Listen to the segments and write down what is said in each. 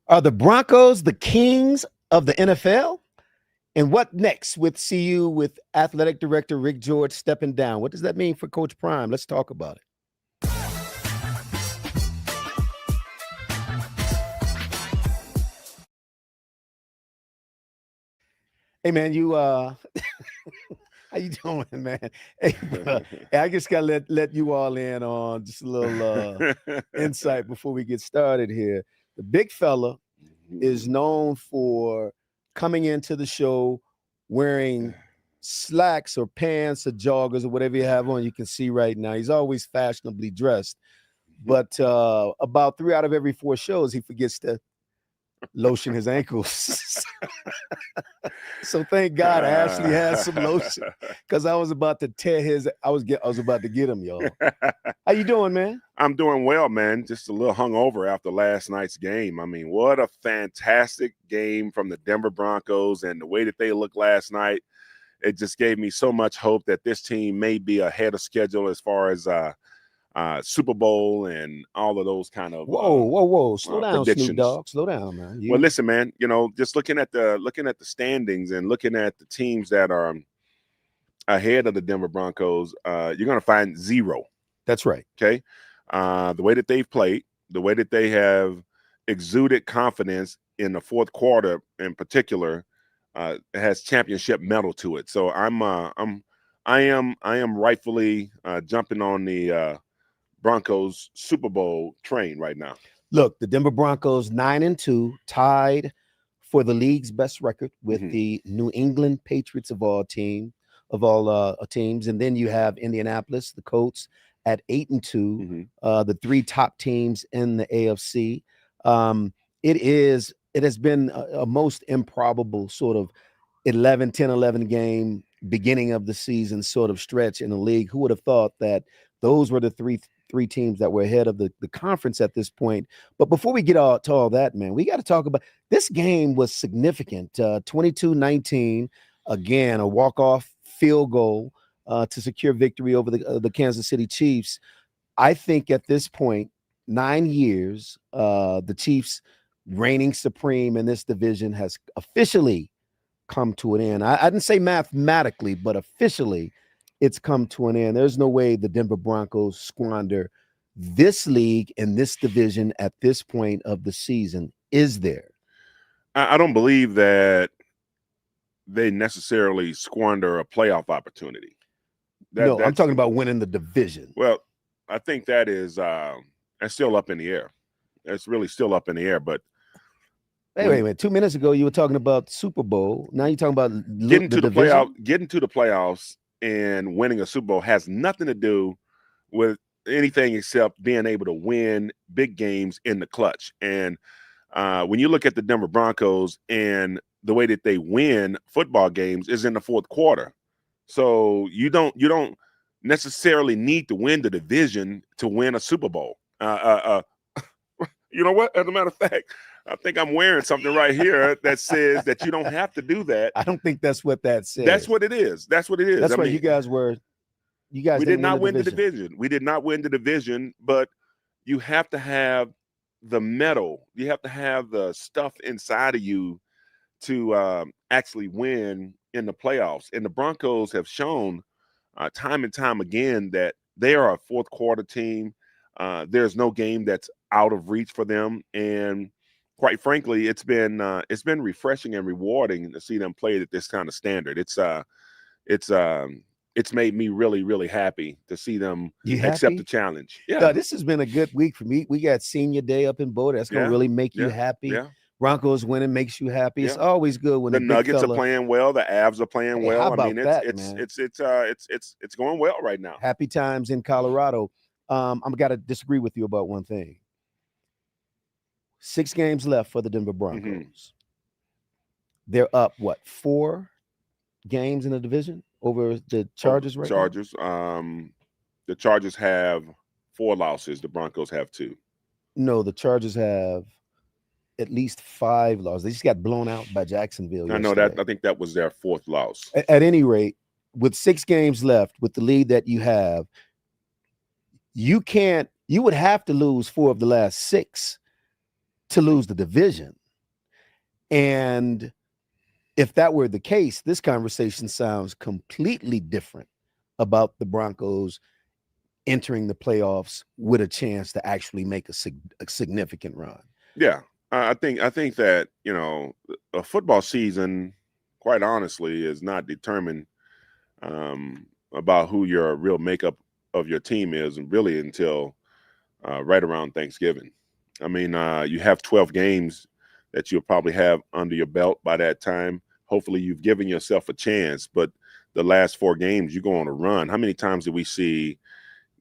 Are the Broncos the kings of the NFL? And what next with CU with athletic director Rick George stepping down? What does that mean for Coach Prime? Let's talk about it. Hey man, you how you doing, man? Hey, I just gotta let you all in on just a little insight before we get started here. The big fella is known for coming into the show wearing slacks or pants or joggers or whatever you have on. You can see right now he's always fashionably dressed, but about 3 out of every 4 shows he forgets to lotion his ankles. So thank God I actually had some lotion because I was about to tear his. I was about to get him, y'all. How you doing, man? I'm doing well, man. Just a little hungover after last night's game. I mean, what a fantastic game from the Denver Broncos, and the way that they looked last night, it just gave me so much hope that this team may be ahead of schedule as far as Super Bowl and all of those kind of whoa, slow down, predictions. Snoop Dogg, slow down, man. Well, listen, man. You know, just looking at the standings and looking at the teams that are ahead of the Denver Broncos, you're going to find 0. That's right. Okay, the way that they've played, the way that they have exuded confidence in the fourth quarter, in particular, has championship medal to it. So I am rightfully jumping on the Broncos Super Bowl train right now. Look, the Denver Broncos 9-2, tied for the league's best record with the New England Patriots of all teams, and then you have Indianapolis, the Colts at 8-2, the 3 top teams in the AFC. It has been a most improbable sort of 10-11 game beginning of the season sort of stretch in the league. Who would have thought that those were the three teams that were ahead of the conference at this point? But before we get to all that, man, we got to talk about this game. Was significant. 22-19, again, a walk-off field goal to secure victory over the Kansas City Chiefs. I think at this point, 9 years, the Chiefs reigning supreme in this division has officially come to an end. I didn't say mathematically, but officially it's come to an end. There's no way the Denver Broncos squander this league and this division at this point of the season, is there? I don't believe that they necessarily squander a playoff opportunity. No, I'm talking about winning the division. Well, I think that is that's still up in the air. It's really still up in the air. But wait. 2 minutes ago, you were talking about Super Bowl. Now you're talking about getting to the playoffs and winning a Super Bowl has nothing to do with anything except being able to win big games in the clutch. And when you look at the Denver Broncos and the way that they win football games is in the fourth quarter. So you don't necessarily need to win the division to win a Super Bowl. You know what? As a matter of fact, I think I'm wearing something right here that says that you don't have to do that. I don't think that's what that says. That's what it is. That's what it is. That's why you guys we did not win the division. We did not win the division, but you have to have the metal. You have to have the stuff inside of you to actually win in the playoffs. And the Broncos have shown time and time again that they are a fourth quarter team. There's no game that's out of reach for them. And quite frankly, it's been refreshing and rewarding to see them play at this kind of standard. It's made me really, really happy to see them accept the challenge. Yeah, this has been a good week for me. We got Senior Day up in Boulder. That's gonna really make you happy. Yeah. Broncos winning makes you happy. Yeah. It's always good when the Nuggets are playing well. The Avs are playing well. How about it's going well right now. Happy times in Colorado. I'm got to disagree with you about one thing. 6 games left for the Denver Broncos. They're up 4 games in the division over the Chargers right now? The Chargers have 4 losses. The Broncos have 2. No, the Chargers have at least 5 losses. They just got blown out by Jacksonville. I know that. I think that was their 4th loss. At any rate, with 6 games left, with the lead that you have, you would have to lose 4 of the last 6 to lose the division. And if that were the case, this conversation sounds completely different about the Broncos entering the playoffs with a chance to actually make a significant run. Yeah, I think that a football season, quite honestly, is not determined about who your real makeup of your team is, and really until right around Thanksgiving. I mean, you have 12 games that you'll probably have under your belt by that time. Hopefully, you've given yourself a chance, but the last 4 games, you go on a run. How many times did we see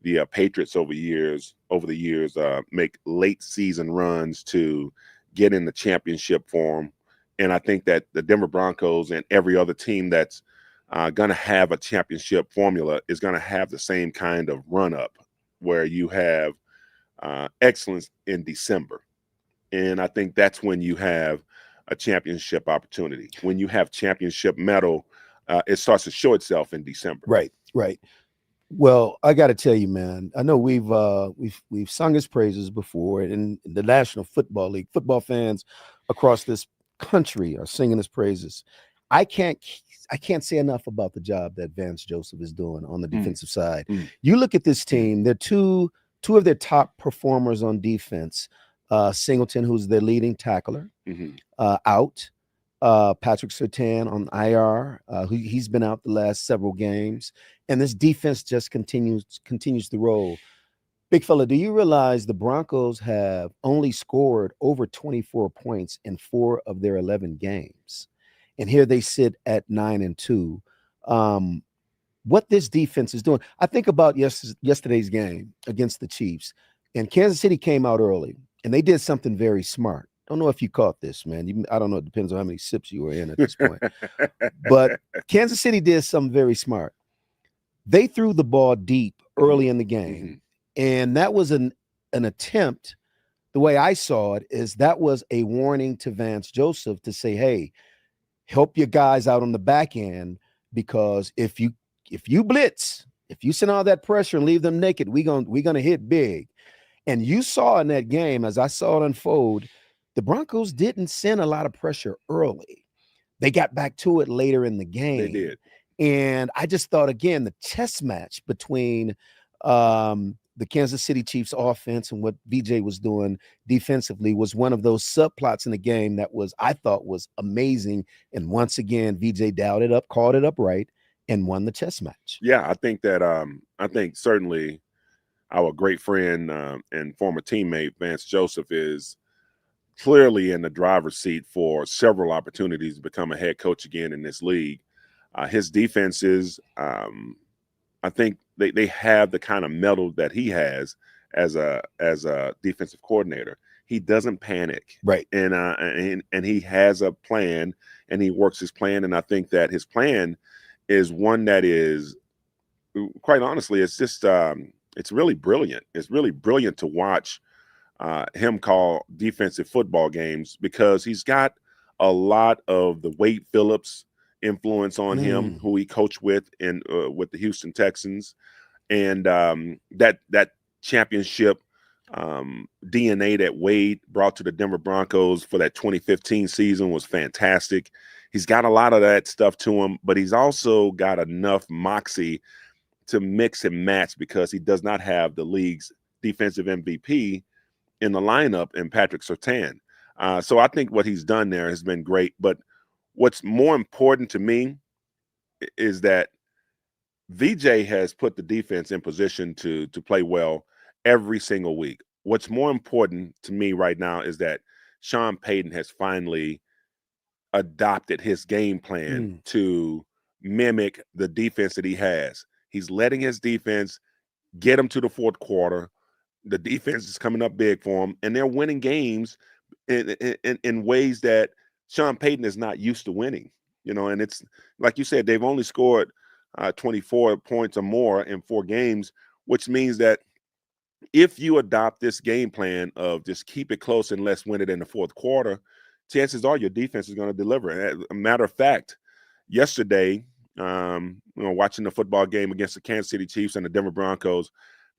the Patriots over the years make late season runs to get in the championship form? And I think that the Denver Broncos and every other team that's going to have a championship formula is going to have the same kind of run up where you have excellence in December. And I think that's when you have a championship opportunity. When you have championship medal, it starts to show itself in December. Right, right. Well, I got to tell you, man. I know we've sung his praises before, and the National Football League football fans across this country are singing his praises. I can't I can't say enough about the job that Vance Joseph is doing on the defensive side. You look at this team; they're two of their top performers on defense. Singleton, who's their leading tackler, out. Patrick Surtain on IR. He's been out the last several games, and this defense just continues to roll. Big fella, do you realize the Broncos have only scored over 24 points in 4 of their 11 games, and here they sit at 9-2. Um, what this defense is doing, I think about yesterday's game against the Chiefs, and Kansas City came out early, and they did something very smart. Don't know if you caught this, man. I don't know. It depends on how many sips you were in at this point. But Kansas City did something very smart. They threw the ball deep early in the game, and that was an attempt. The way I saw it is that was a warning to Vance Joseph to say, "Hey, help your guys out on the back end, because if you blitz, if you send all that pressure and leave them naked, we're gonna hit big." And you saw in that game, as I saw it unfold, the Broncos didn't send a lot of pressure early. They got back to it later in the game. They did. And I just thought, again, the chess match between the Kansas City Chiefs offense and what VJ was doing defensively was one of those subplots in the game that I thought was amazing. And once again, VJ dialed it up, called it up right, and won the chess match. Yeah, I think certainly our great friend and former teammate Vance Joseph is clearly in the driver's seat for several opportunities to become a head coach again in this league. His defenses, I think they have the kind of mettle that he has as a defensive coordinator. He doesn't panic, right? And he has a plan, and he works his plan. And I think that his plan is one that is, quite honestly, it's just it's really brilliant. It's really brilliant to watch him call defensive football games, because he's got a lot of the Wade Phillips influence on him, who he coached with with the Houston Texans, and that championship DNA that Wade brought to the Denver Broncos for that 2015 season was fantastic. He's got a lot of that stuff to him, but he's also got enough moxie to mix and match, because he does not have the league's defensive MVP in the lineup in Patrick Surtain. So I think what he's done there has been great. But what's more important to me is that VJ has put the defense in position to play well every single week. What's more important to me right now is that Sean Payton has finally adopted his game plan to mimic the defense that he has. He's letting his defense get him to the fourth quarter. The defense is coming up big for him, and they're winning games in ways that Sean Payton is not used to winning. And it's like you said, they've only scored 24 points or more in 4 games, which means that if you adopt this game plan of just keep it close and let's win it in the fourth quarter, chances are your defense is going to deliver. As a matter of fact, yesterday, watching the football game against the Kansas City Chiefs and the Denver Broncos,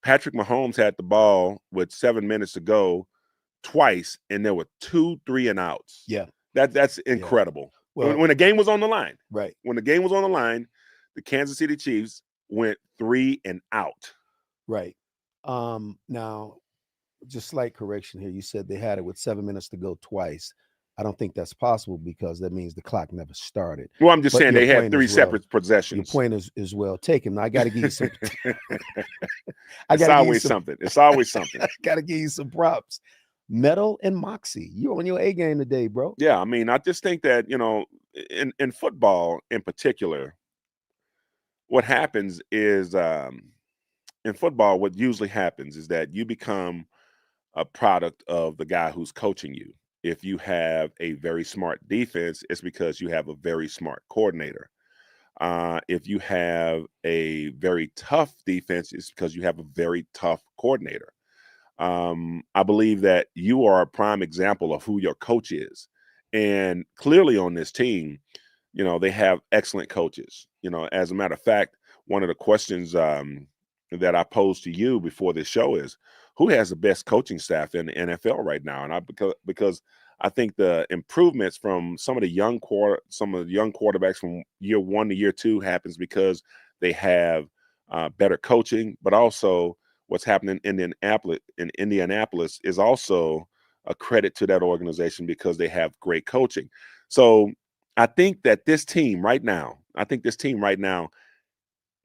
Patrick Mahomes had the ball with 7 minutes to go, twice, and there were 2 3-and-outs. Yeah. That's Yeah. incredible. Well, When the game was on the line, right. when the game was on the line, the Kansas City Chiefs went 3-and-out. Right. Now, just slight correction here. You said they had it with 7 minutes to go twice. I don't think that's possible because that means the clock never started. Well, I'm just But saying your they had point 3 is well. separate Your possessions. point is well taken. I got to give you some. I It's got to give you always some. something. It's always something. I got to give you some props. Metal and Moxie, you on your A game today, bro. Yeah, I mean, I just think that, in football in particular, what happens is in football, what usually happens is that you become a product of the guy who's coaching you. If you have a very smart defense, it's because you have a very smart coordinator. If you have a very tough defense, it's because you have a very tough coordinator. I believe that you are a prime example of who your coach is. And clearly on this team, they have excellent coaches. As a matter of fact, one of the questions that I posed to you before this show is, who has the best coaching staff in the NFL right now? And because I think the improvements from some of the young quarterbacks from year 1 to year 2 happens because they have better coaching, but also what's happening in Indianapolis is also a credit to that organization because they have great coaching. So I think this team right now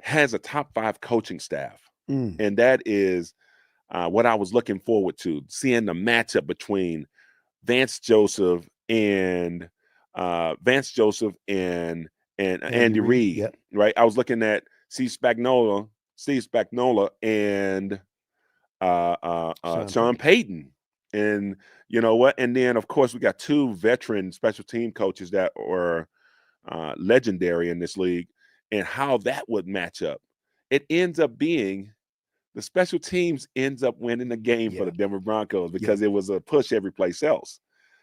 has a top 5 coaching staff. Mm. And that is what I was looking forward to, seeing the matchup between Vance Joseph and Andy Andy Reid. Reid, Yep. right? I was looking at Steve Spagnuolo, and Sean Sean Payton. Payton. And you know what? And then, of course, we got 2 veteran special team coaches that were legendary in this league, and how that would match up. It ends up being the special teams ends up winning the game for Yeah. the Denver Broncos Yeah. because it was a push every place else.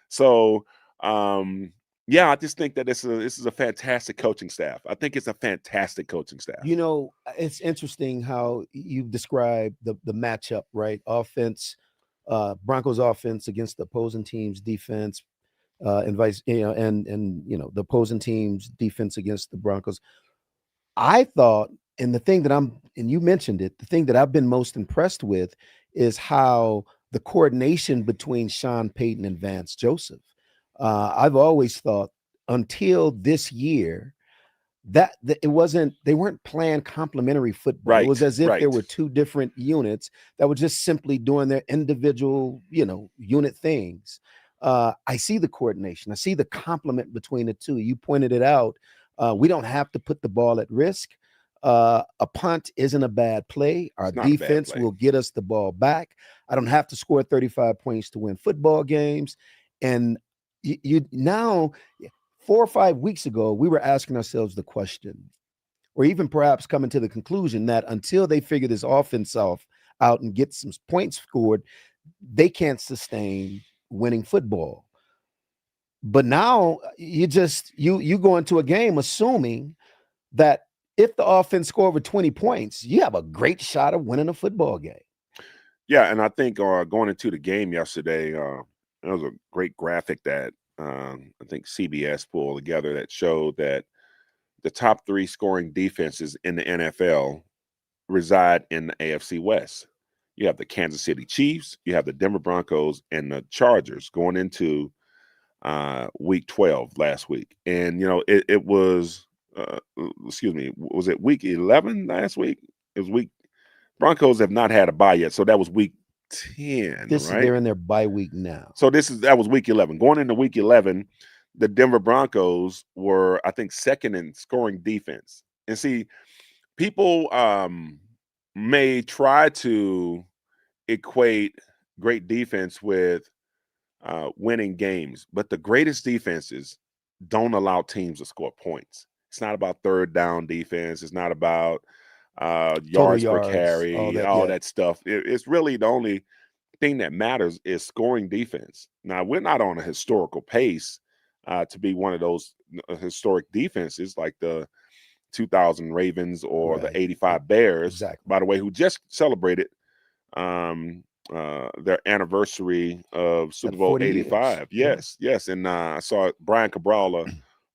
So, yeah, I just think that this is a fantastic coaching staff. I think it's a fantastic coaching staff. It's interesting how you describe the matchup, right? Offense, Broncos offense against the opposing team's defense, and vice, and the opposing team's defense against the Broncos. I thought, and the thing that and you mentioned it, the thing that I've been most impressed with is how the coordination between Sean Payton and Vance Joseph. I've always thought until this year that it wasn't, they weren't playing complementary football. It was Right, as if there right. were two different units that were just simply doing their individual, unit things. I see the coordination. I see the complement between the two. You pointed it out. We don't have to put the ball at risk. A punt isn't a bad play. Our It's not a bad defense play. will get us the ball back. I don't have to score 35 points to win football games. And you now, 4 or 5 weeks ago, we were asking ourselves the question, or even perhaps coming to the conclusion that until they figure this offense out and get some points scored, they can't sustain winning football. But now you go into a game assuming that if the offense score over 20 points, you have a great shot of winning a football game. Yeah, and I think going into the game yesterday, there was a great graphic that I think CBS pulled together that showed that the top 3 scoring defenses in the NFL reside in the AFC West. You have the Kansas City Chiefs, you have the Denver Broncos, and the Chargers going into week 12 last week. And it was excuse me, was it week 11 last week? It was week Broncos have not had a bye yet, so that was week 10, right? They're in their bye week now. So that was week 11. Going into week 11, the Denver Broncos were, I think, second in scoring defense. And see, people may try to equate great defense with winning games, but the greatest defenses don't allow teams to score points. It's not about third down defense. It's not about Total yards per yards, all carry, that. all Yeah. that stuff. It's really the only thing that matters is scoring defense. Now, we're not on a historical pace to be one of those historic defenses like the 2000 Ravens or the Right. 85 Bears, Exactly. by the way, who just celebrated their anniversary of At Super Bowl 40 years. 85. Yeah. Yes, yes. And I saw Brian Cabral,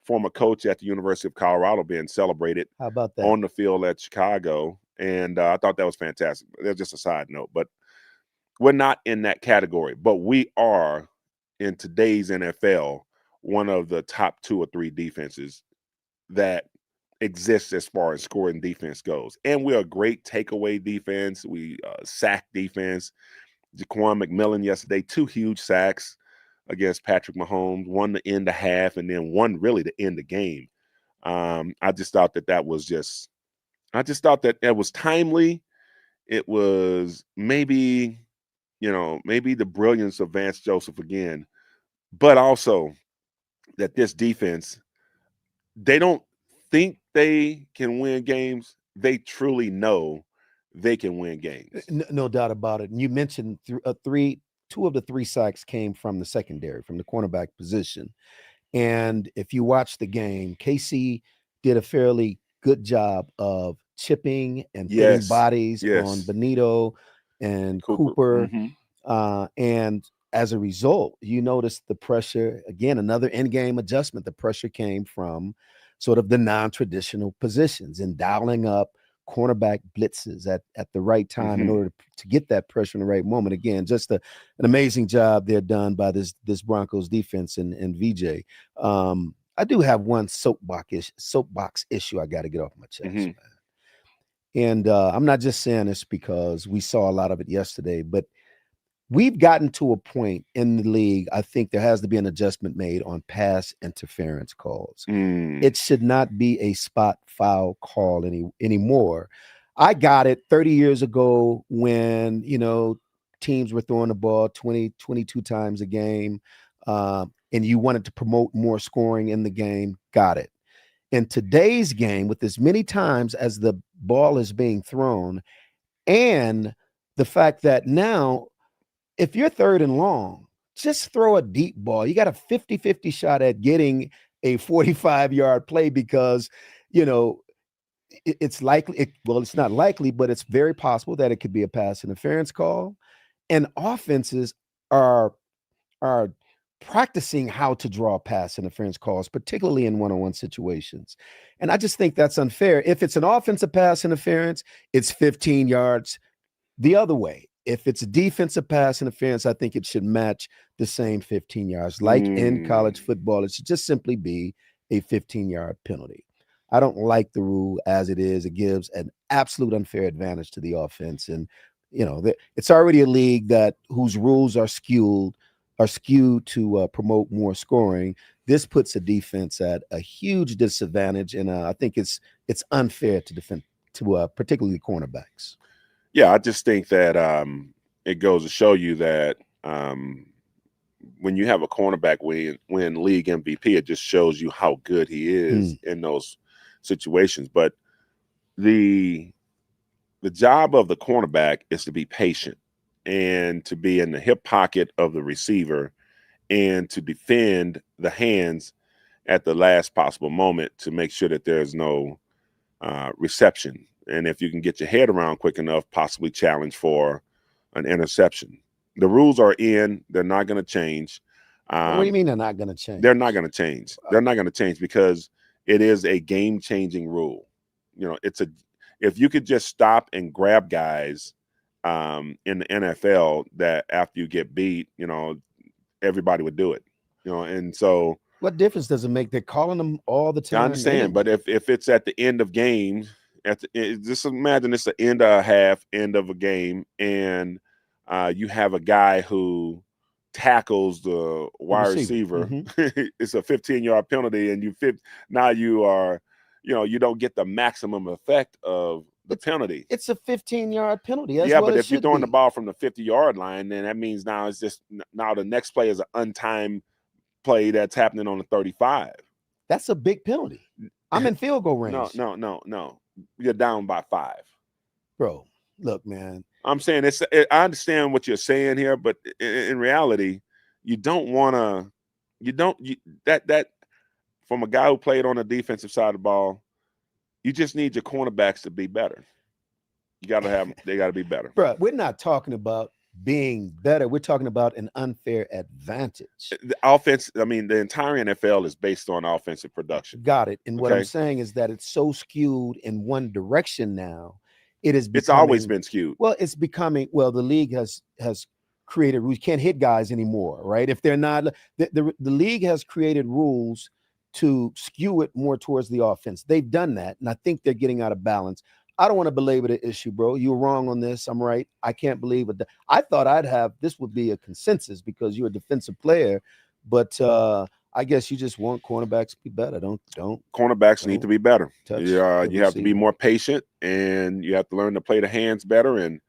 former coach at the University of Colorado, being celebrated How about that? on the field at Chicago. And I thought that was fantastic. That's just a side note. But we're not in that category. But we are, in today's NFL, one of the top 2 or 3 defenses that exists as far as scoring defense goes. And we're a great takeaway defense. We sack defense. Jaquan McMillan yesterday, 2 huge sacks against Patrick Mahomes, one to end the half, and then one really to end the game. I just thought that was just, I just thought that it was timely. It was maybe, maybe the brilliance of Vance Joseph again, but also that this defense, they don't think they can win games. They truly know they can win games. No doubt about it. And you mentioned two of the 3 sacks came from the secondary, from the cornerback position. And if you watch the game, KC did a fairly good job of chipping and putting Yes, bodies on yes. Benito and Cooper. Cooper. Mm-hmm. And as a result, you notice the pressure again, another in game adjustment. The pressure came from sort of the non traditional positions and dialing up cornerback blitzes at the right time in Mm-hmm. order to get that pressure in the right moment. Again, just an amazing job they're done by this Broncos defense and VJ. I do have one soapbox issue I got to get off my chest, Mm-hmm. man. And I'm not just saying this because we saw a lot of it yesterday, but we've gotten to a point in the league. I think there has to be an adjustment made on pass interference calls. Mm. It should not be a spot foul call anymore. I got it 30 years ago when, teams were throwing the ball 20, 22 times a game, and you wanted to promote more scoring in the game. Got it. In today's game, with as many times as the ball is being thrown, and the fact that now if you're 3rd and long, just throw a deep ball. You got a 50-50 shot at getting a 45-yard play because, you know, it's likely, well, it's not likely, but it's very possible that it could be a pass interference call. And offenses are are practicing how to draw pass interference calls, particularly in one-on-one situations. And I just think that's unfair. If it's an offensive pass interference, it's 15 yards the other way. If it's a defensive pass interference, I think it should match the same 15 yards. Like in Mm. college football, it should just simply be a 15-yard penalty. I don't like the rule as it is. It gives an absolute unfair advantage to the offense. And, it's already a league that whose rules are skewed to promote more scoring. This puts a defense at a huge disadvantage, and I think it's unfair to defend to particularly cornerbacks. Yeah, I just think that it goes to show you that when you have a cornerback win league MVP, it just shows you how good he is Mm. in those situations. But the the job of the cornerback is to be patient and to be in the hip pocket of the receiver and to defend the hands at the last possible moment to make sure that there's no reception. And if you can get your head around quick enough, possibly challenge for an interception. The rules are in, they're not going to change. What do you Um, mean they're not going to they're not change? going to change. They're not going to change because it is a game changing rule. If you could just stop and grab guys in the NFL that after you get beat, everybody would do it. And so What difference does it make? They're calling them all the I time understand, but anyway. if it's at the end of games, just imagine it's the end of a half, end of a game, and you have a guy who tackles the The wide receiver. receiver. Hmm. It's a 15-yard penalty, and now you are, you don't get the maximum effect of the It's penalty. it's a 15-yard penalty. That's Yeah, what but it if you're should throwing the be. ball from the 50-yard line, then that means now it's just now the next play is an untimed play that's happening on the 35. That's a big penalty. I'm in field goal No, range, no, no, no. You're down by 5. bro. Look, man. I'm saying I understand what you're saying here, but in reality, you don't want to. You don't you, that from a guy who played on the defensive side of the ball. You just need your cornerbacks to be better. You got to have. They got to be better. Bro, we're not talking about being better. We're talking about an unfair advantage. The offense, I mean, the entire NFL is based on offensive production. Got it. And what I'm Okay. saying is that it's so skewed in one direction now. It is It's always becoming, been skewed. well, it's becoming, well, the league has created rules. You can't hit guys anymore, right? If they're not, the league has created rules to skew it more towards the offense. They've done that, and I think they're getting out of balance. I don't want to belabor the issue, bro. You're wrong on this. I'm right. I can't believe it. I thought I'd have this would be a consensus because you're a defensive player, but I guess you just want cornerbacks to be better. Don't Cornerbacks need to be better. touch You the have to be receiver. more patient, and you have to learn to play the hands better. And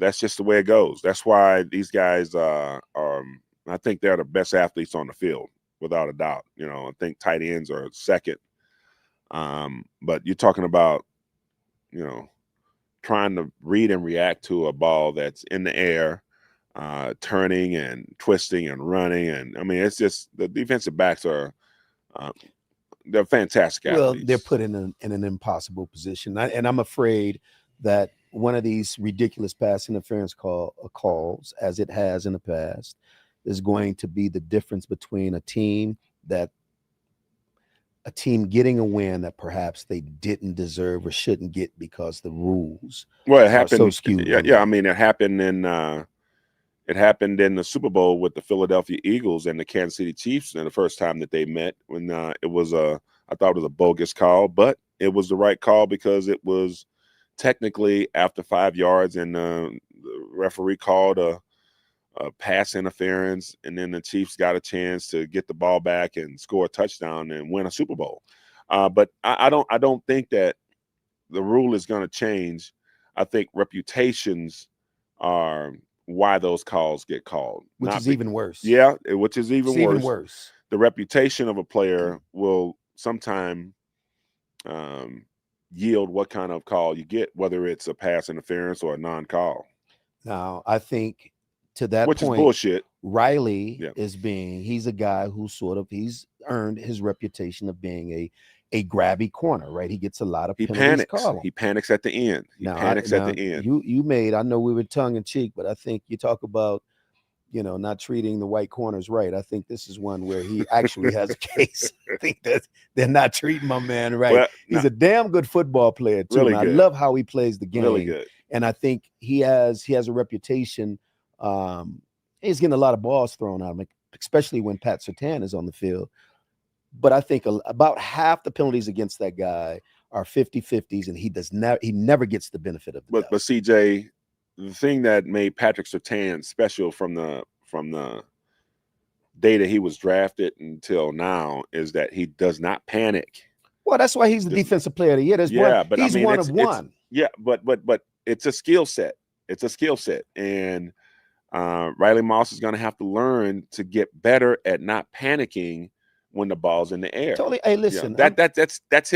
that's just the way it goes. That's why these guys I think they're the best athletes on the field, without a doubt. I think tight ends are second. But you're talking about, trying to read and react to a ball that's in the air, turning and twisting and running. And I mean, it's just the defensive backs are they're fantastic Well, athletes. they're put in an impossible position, and I'm afraid that one of these ridiculous pass interference calls, as it has in the past, is going to be the difference between a team getting a win that perhaps they didn't deserve or shouldn't get because the rules Well, it are so happened. skewed Yeah, one yeah. I way. mean, it happened in the Super Bowl with the Philadelphia Eagles and the Kansas City Chiefs. And the first time that they met, when I thought it was a bogus call, but it was the right call because it was technically after 5 yards, and the referee called a pass interference, and then the Chiefs got a chance to get the ball back and score a touchdown and win a Super Bowl. But I don't think that the rule is going to change. I think reputations are why those calls get called. Which is even worse. Yeah, which is It's even even worse. worse. The reputation of a player will sometime yield what kind of call you get, whether it's a pass interference or a non-call. Now, I think to that Which is point, bullshit. Riley Yeah. he's a guy who he's earned his reputation of being a grabby corner, right? He gets a lot of He penalties panics. called. He panics at the end. He panics at the end. You made, I know we were tongue in cheek, but I think you talk about, not treating the white corners right. I think this is one where he actually has a case. I think that they're not treating my man right. Well, He's a damn good football player too, really and I good. love how he plays the game. Really good. And I think he has a reputation. He's getting a lot of balls thrown at him, especially when Pat Surtain is on the field. But I think about half the penalties against that guy are 50-50s, and he never gets the benefit of the doubt. But CJ, the thing that made Patrick Surtain special from the day that he was drafted until now is that he does not panic. Well, that's why he's the defensive player of the year. But he's I mean, one of one. Yeah, but it's a skill set. It's a skill set, and Riley Moss is going to have to learn to get better at not panicking when the ball's in the air. Totally. Hey, listen, that's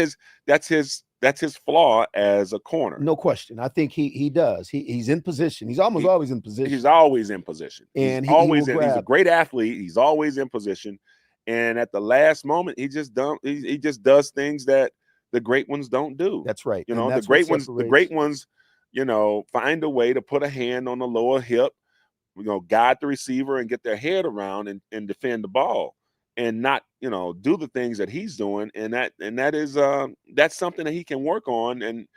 his flaw as a corner. No question. I think he does. He's in position. He's always in position. He's always in position. And he's a great athlete. He's always in position. And at the last moment, he just does things that the great ones don't do. That's right. The great ones, find a way to put a hand on the lower hip, guide the receiver and get their head around and defend the ball, and not, do the things that he's doing. And that is that's something that he can work on and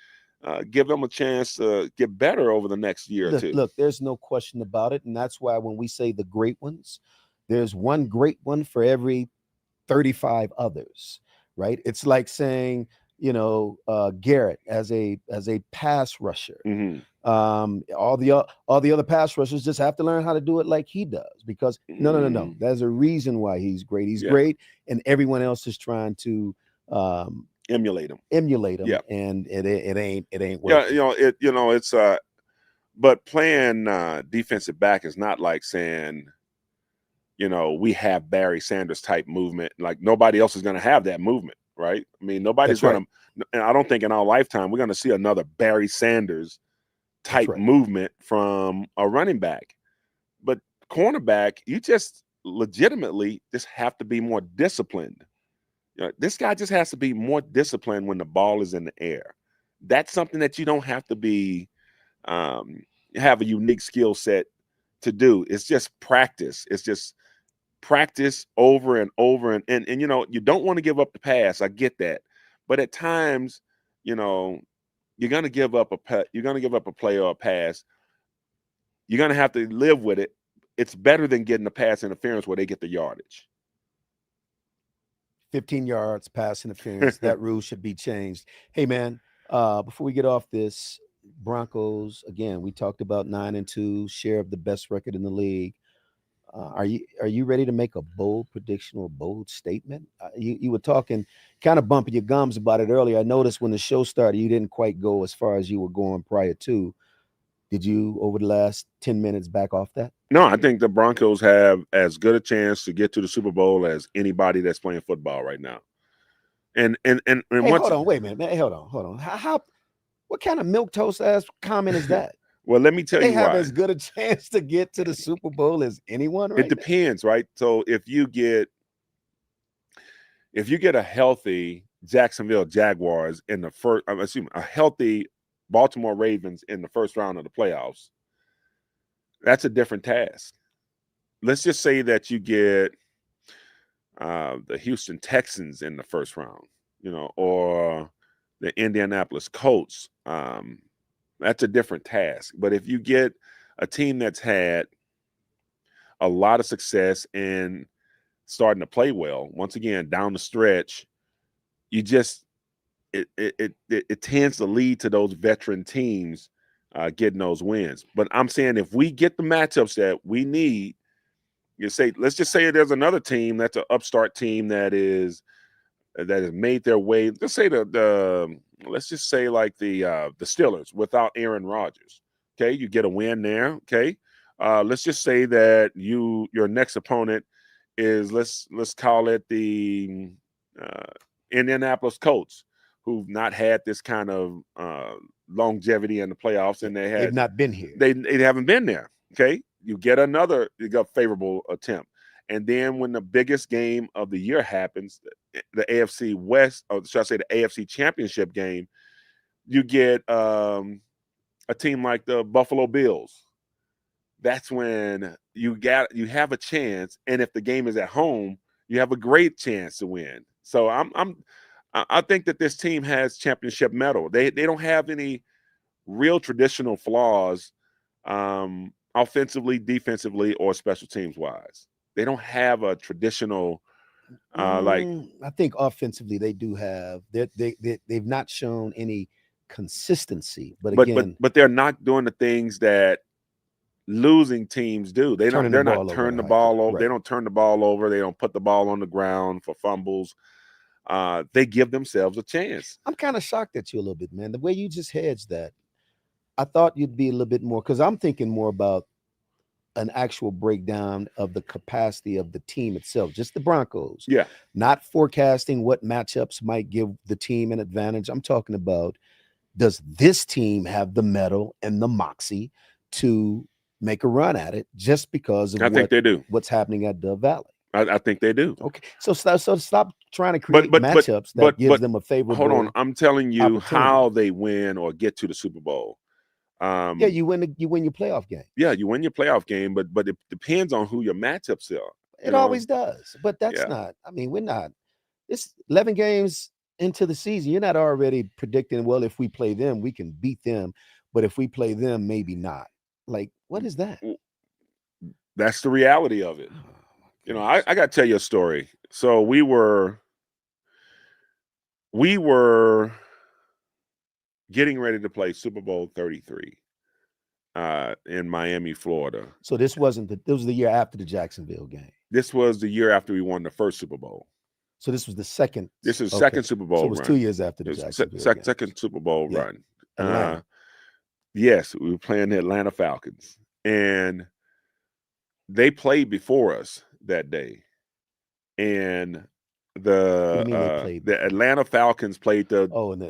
give him a chance to get better over the next year or two. Look, there's no question about it. And that's why when we say the great ones, there's one great one for every 35 others, right? It's like saying, Garrett as a pass rusher. Mm-hmm. All the other pass rushers just have to learn how to do it like he does, because no. There's a reason why he's great. He's great, and everyone else is trying to emulate him. Yeah. And it ain't working. It's but playing defensive back is not like saying, we have Barry Sanders type movement. Like nobody else is going to have that movement, right? I mean, nobody's going to, and I don't think in our lifetime we're going to see another Barry Sanders type movement from a running back. But cornerback, you just legitimately just have to be more disciplined. This guy just has to be more disciplined when the ball is in the air. That's something that you don't have to be have a unique skill set to do. It's just practice. It's just practice over and over and you don't want to give up the pass. I get that. But at times, you know, you're going to give up you're going to give up a play or a pass. You're going to have to live with it. It's better than getting a pass interference where they get the yardage. 15 yards pass interference. That rule should be changed. Hey man, before we get off this, Broncos again. We talked about 9-2, share of the best record in the league. Are you ready to make a bold prediction or a bold statement? You were talking, kind of bumping your gums about it earlier. I noticed when the show started, you didn't quite go as far as you were going prior to. Did you, over the last 10 minutes, back off that? No, I think the Broncos have as good a chance to get to the Super Bowl as anybody that's playing football right now. And hey, hold on, wait a minute, man. Hey, hold on. How what kind of milk toast ass comment is that? Well, let me tell They you have why. as good a chance to get to the Super Bowl as anyone right It depends, right? So if you get a healthy Jacksonville Jaguars in the first, I'm assuming a healthy Baltimore Ravens in the first round of the playoffs, that's a different task. Let's just say that you get the Houston Texans in the first round, or the Indianapolis Colts. That's a different task. But if you get a team that's had a lot of success and starting to play well, once again down the stretch, you just it tends to lead to those veteran teams getting those wins. But I'm saying if we get the matchups that we need, let's just say there's another team that's an upstart team that has made their way. Let's say let's just say like the Steelers without Aaron Rodgers. Okay, you get a win there. Okay, let's just say that your next opponent is let's call it the Indianapolis Colts, who've not had this kind of longevity in the playoffs, and they've not been here. They haven't been there. Okay, you got favorable attempt. And then when the biggest game of the year happens, the AFC West, or should I say the AFC Championship game, you get a team like the Buffalo Bills. That's when you have a chance, and if the game is at home, you have a great chance to win. So I think that this team has championship mettle. They don't have any real traditional flaws, offensively, defensively, or special teams wise. They don't have a traditional I think offensively they do have. They've not shown any consistency, but again, but they're not doing the things that losing teams do. They're not turning the ball over. Right. They don't turn the ball over. They don't put the ball on the ground for fumbles. They give themselves a chance. I'm kind of shocked at you a little bit, man. The way you just hedged that, I thought you'd be a little bit more, because I'm thinking more about an actual breakdown of the capacity of the team itself, just the Broncos. Yeah. Not forecasting what matchups might give the team an advantage. I'm talking about, does this team have the mettle and the moxie to make a run at it just because of think they do. What's happening at Dove Valley? I think they do. Okay. So stop trying to create matchups that gives them a favorable. Hold on. I'm telling you how they win or get to the Super Bowl. Yeah, you win your playoff game. Yeah, you win your playoff game, but it depends on who your matchups are. It always does. But that's not, I mean, we're not. It's 11 games into the season. You're not already predicting, well, if we play them, we can beat them. But if we play them, maybe not. Like, what is that? That's the reality of it. I got to tell you a story. So we were getting ready to play Super Bowl 33 in Miami, Florida. So this was the year after the Jacksonville game. This was the year after we won the first Super Bowl. So this was the second. This is second Super Bowl. So it was 2 years after the Jacksonville game. Second Super Bowl run. Atlanta. Yes, we were playing the Atlanta Falcons, and they played before us that day, and the Atlanta Falcons played the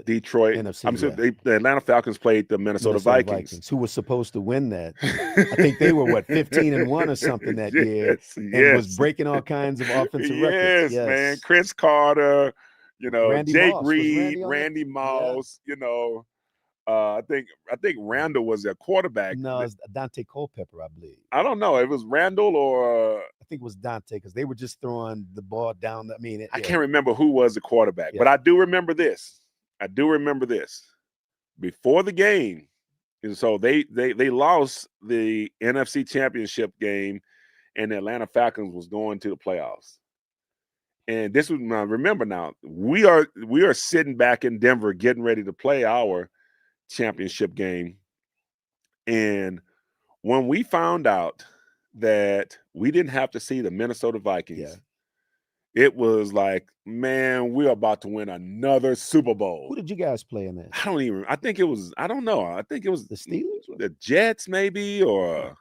Detroit. NFC, the Atlanta Falcons played the Minnesota Vikings, who were supposed to win that. I think they were 15-1 or something that year, and was breaking all kinds of offensive records. Yes, man. Chris Carter, Randy Jake Moss. Reed, Randy Moss, I think Randall was their quarterback. No, it's Dante Culpepper, I believe. I don't know. It was Randall or I think it was Dante because they were just throwing the ball down. I mean, I can't remember who was the quarterback, but I do remember this. Before the game, and so they lost the NFC Championship game, and the Atlanta Falcons was going to the playoffs. And this was now. Remember now, we are sitting back in Denver getting ready to play our championship game, and when we found out that we didn't have to see the Minnesota Vikings, it was like, man, we're about to win another Super Bowl. Who did you guys play in that? I don't even. I think it was. I don't know. I think it was the Steelers, the Jets, maybe, or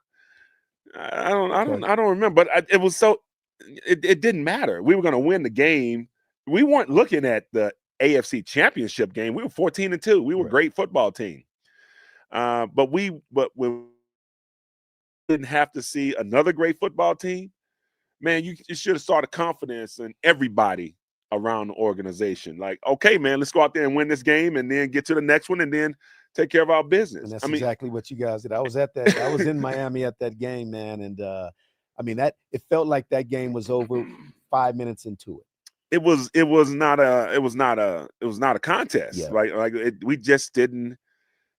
I don't remember. But it was so. It didn't matter. We were going to win the game. We weren't looking at the AFC Championship game. We were 14-2. We were a great football team. But when we didn't have to see another great football team, man, you should have started confidence in everybody around the organization. Like, okay, man, let's go out there and win this game and then get to the next one and then take care of our business. And that's exactly what you guys did. I was in Miami at that game, man. And it felt like that game was over 5 minutes into it. It was not a contest. Yeah. Like we just didn't.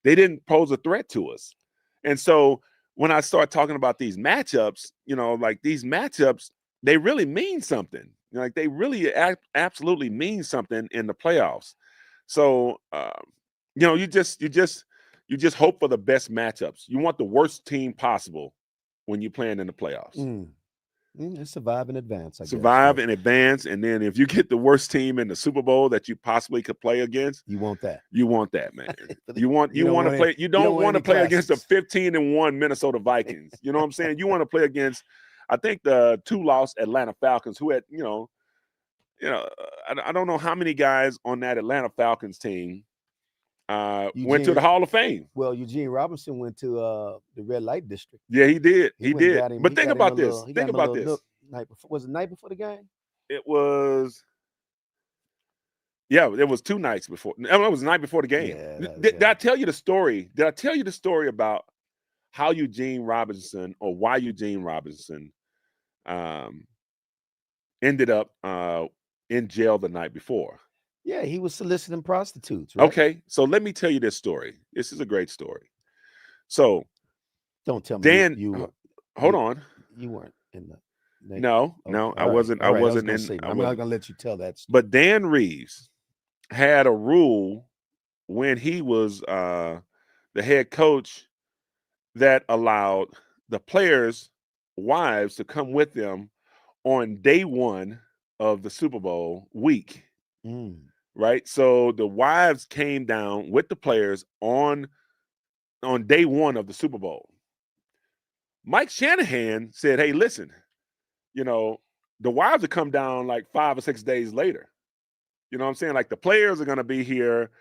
They didn't pose a threat to us. And so when I start talking about these matchups, like these matchups, they really mean something. Like they really absolutely mean something in the playoffs. So you just hope for the best matchups. You want the worst team possible when you're playing in the playoffs. Survive in advance. Survive in advance, and then if you get the worst team in the Super Bowl that you possibly could play against, you want that. You want that, man. You want to play. You don't want to play against the 15-1 Minnesota Vikings. You know what I'm saying? You want to play against, I think, the 2-loss Atlanta Falcons, who had, I don't know how many guys on that Atlanta Falcons team went to the Hall of Fame. Well, Eugene Robinson went to the red light district. Yeah, he did. He did. But think about this. Think about this. Was it the night before the game? It was. Yeah, it was 2 nights before. It was the night before the game. Did I tell you the story? Did I tell you the story about how Eugene Robinson, or why Eugene Robinson ended up in jail the night before? Yeah, he was soliciting prostitutes. Right? Okay, so let me tell you this story. This is a great story. So, don't tell me Dan. Hold on. You weren't in the. No, I wasn't. I wasn't in. I'm not gonna let you tell that story. But Dan Reeves had a rule when he was the head coach that allowed the players' wives to come with them on day 1 of the Super Bowl week. Right? So the wives came down with the players on day 1 of the Super Bowl. Mike Shanahan said, hey, listen, the wives will come down like 5 or 6 days later. You know what I'm saying? Like the players are going to be here,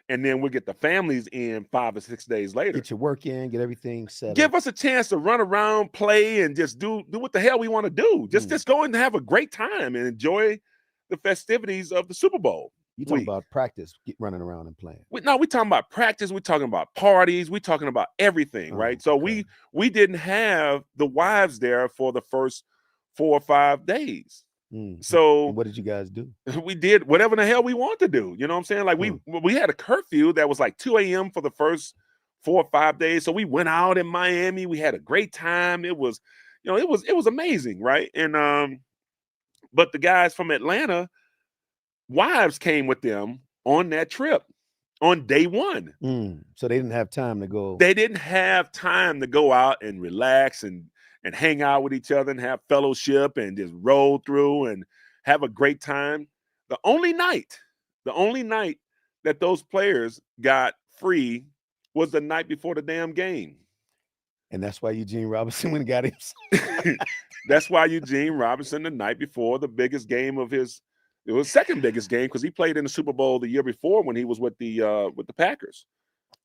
and then we'll get the families in 5 or 6 days later. Get your work in, get everything set. Give us a chance to run around, play, and just do what the hell we want to do. Just go and have a great time and enjoy the festivities of the Super Bowl. You talking about practice, running around and playing? We talking about practice. We're talking about parties. We're talking about everything, right? So we didn't have the wives there for the first 4 or 5 days. So what did you guys do? We did whatever the hell we wanted to do. You know what I'm saying? Like we had a curfew that was like 2 a.m. for the first 4 or 5 days. So we went out in Miami. We had a great time. It was, it was amazing, right? And but the guys from Atlanta, wives came with them on that trip on day 1. So they didn't have time to go. They didn't have time to go out and relax and hang out with each other and have fellowship and just roll through and have a great time. The only night that those players got free was the night before the damn game. And that's why Eugene Robinson went and got him. That's why Eugene Robinson, the night before the biggest game of his, it was second biggest game because he played in the Super Bowl the year before when he was with the Packers.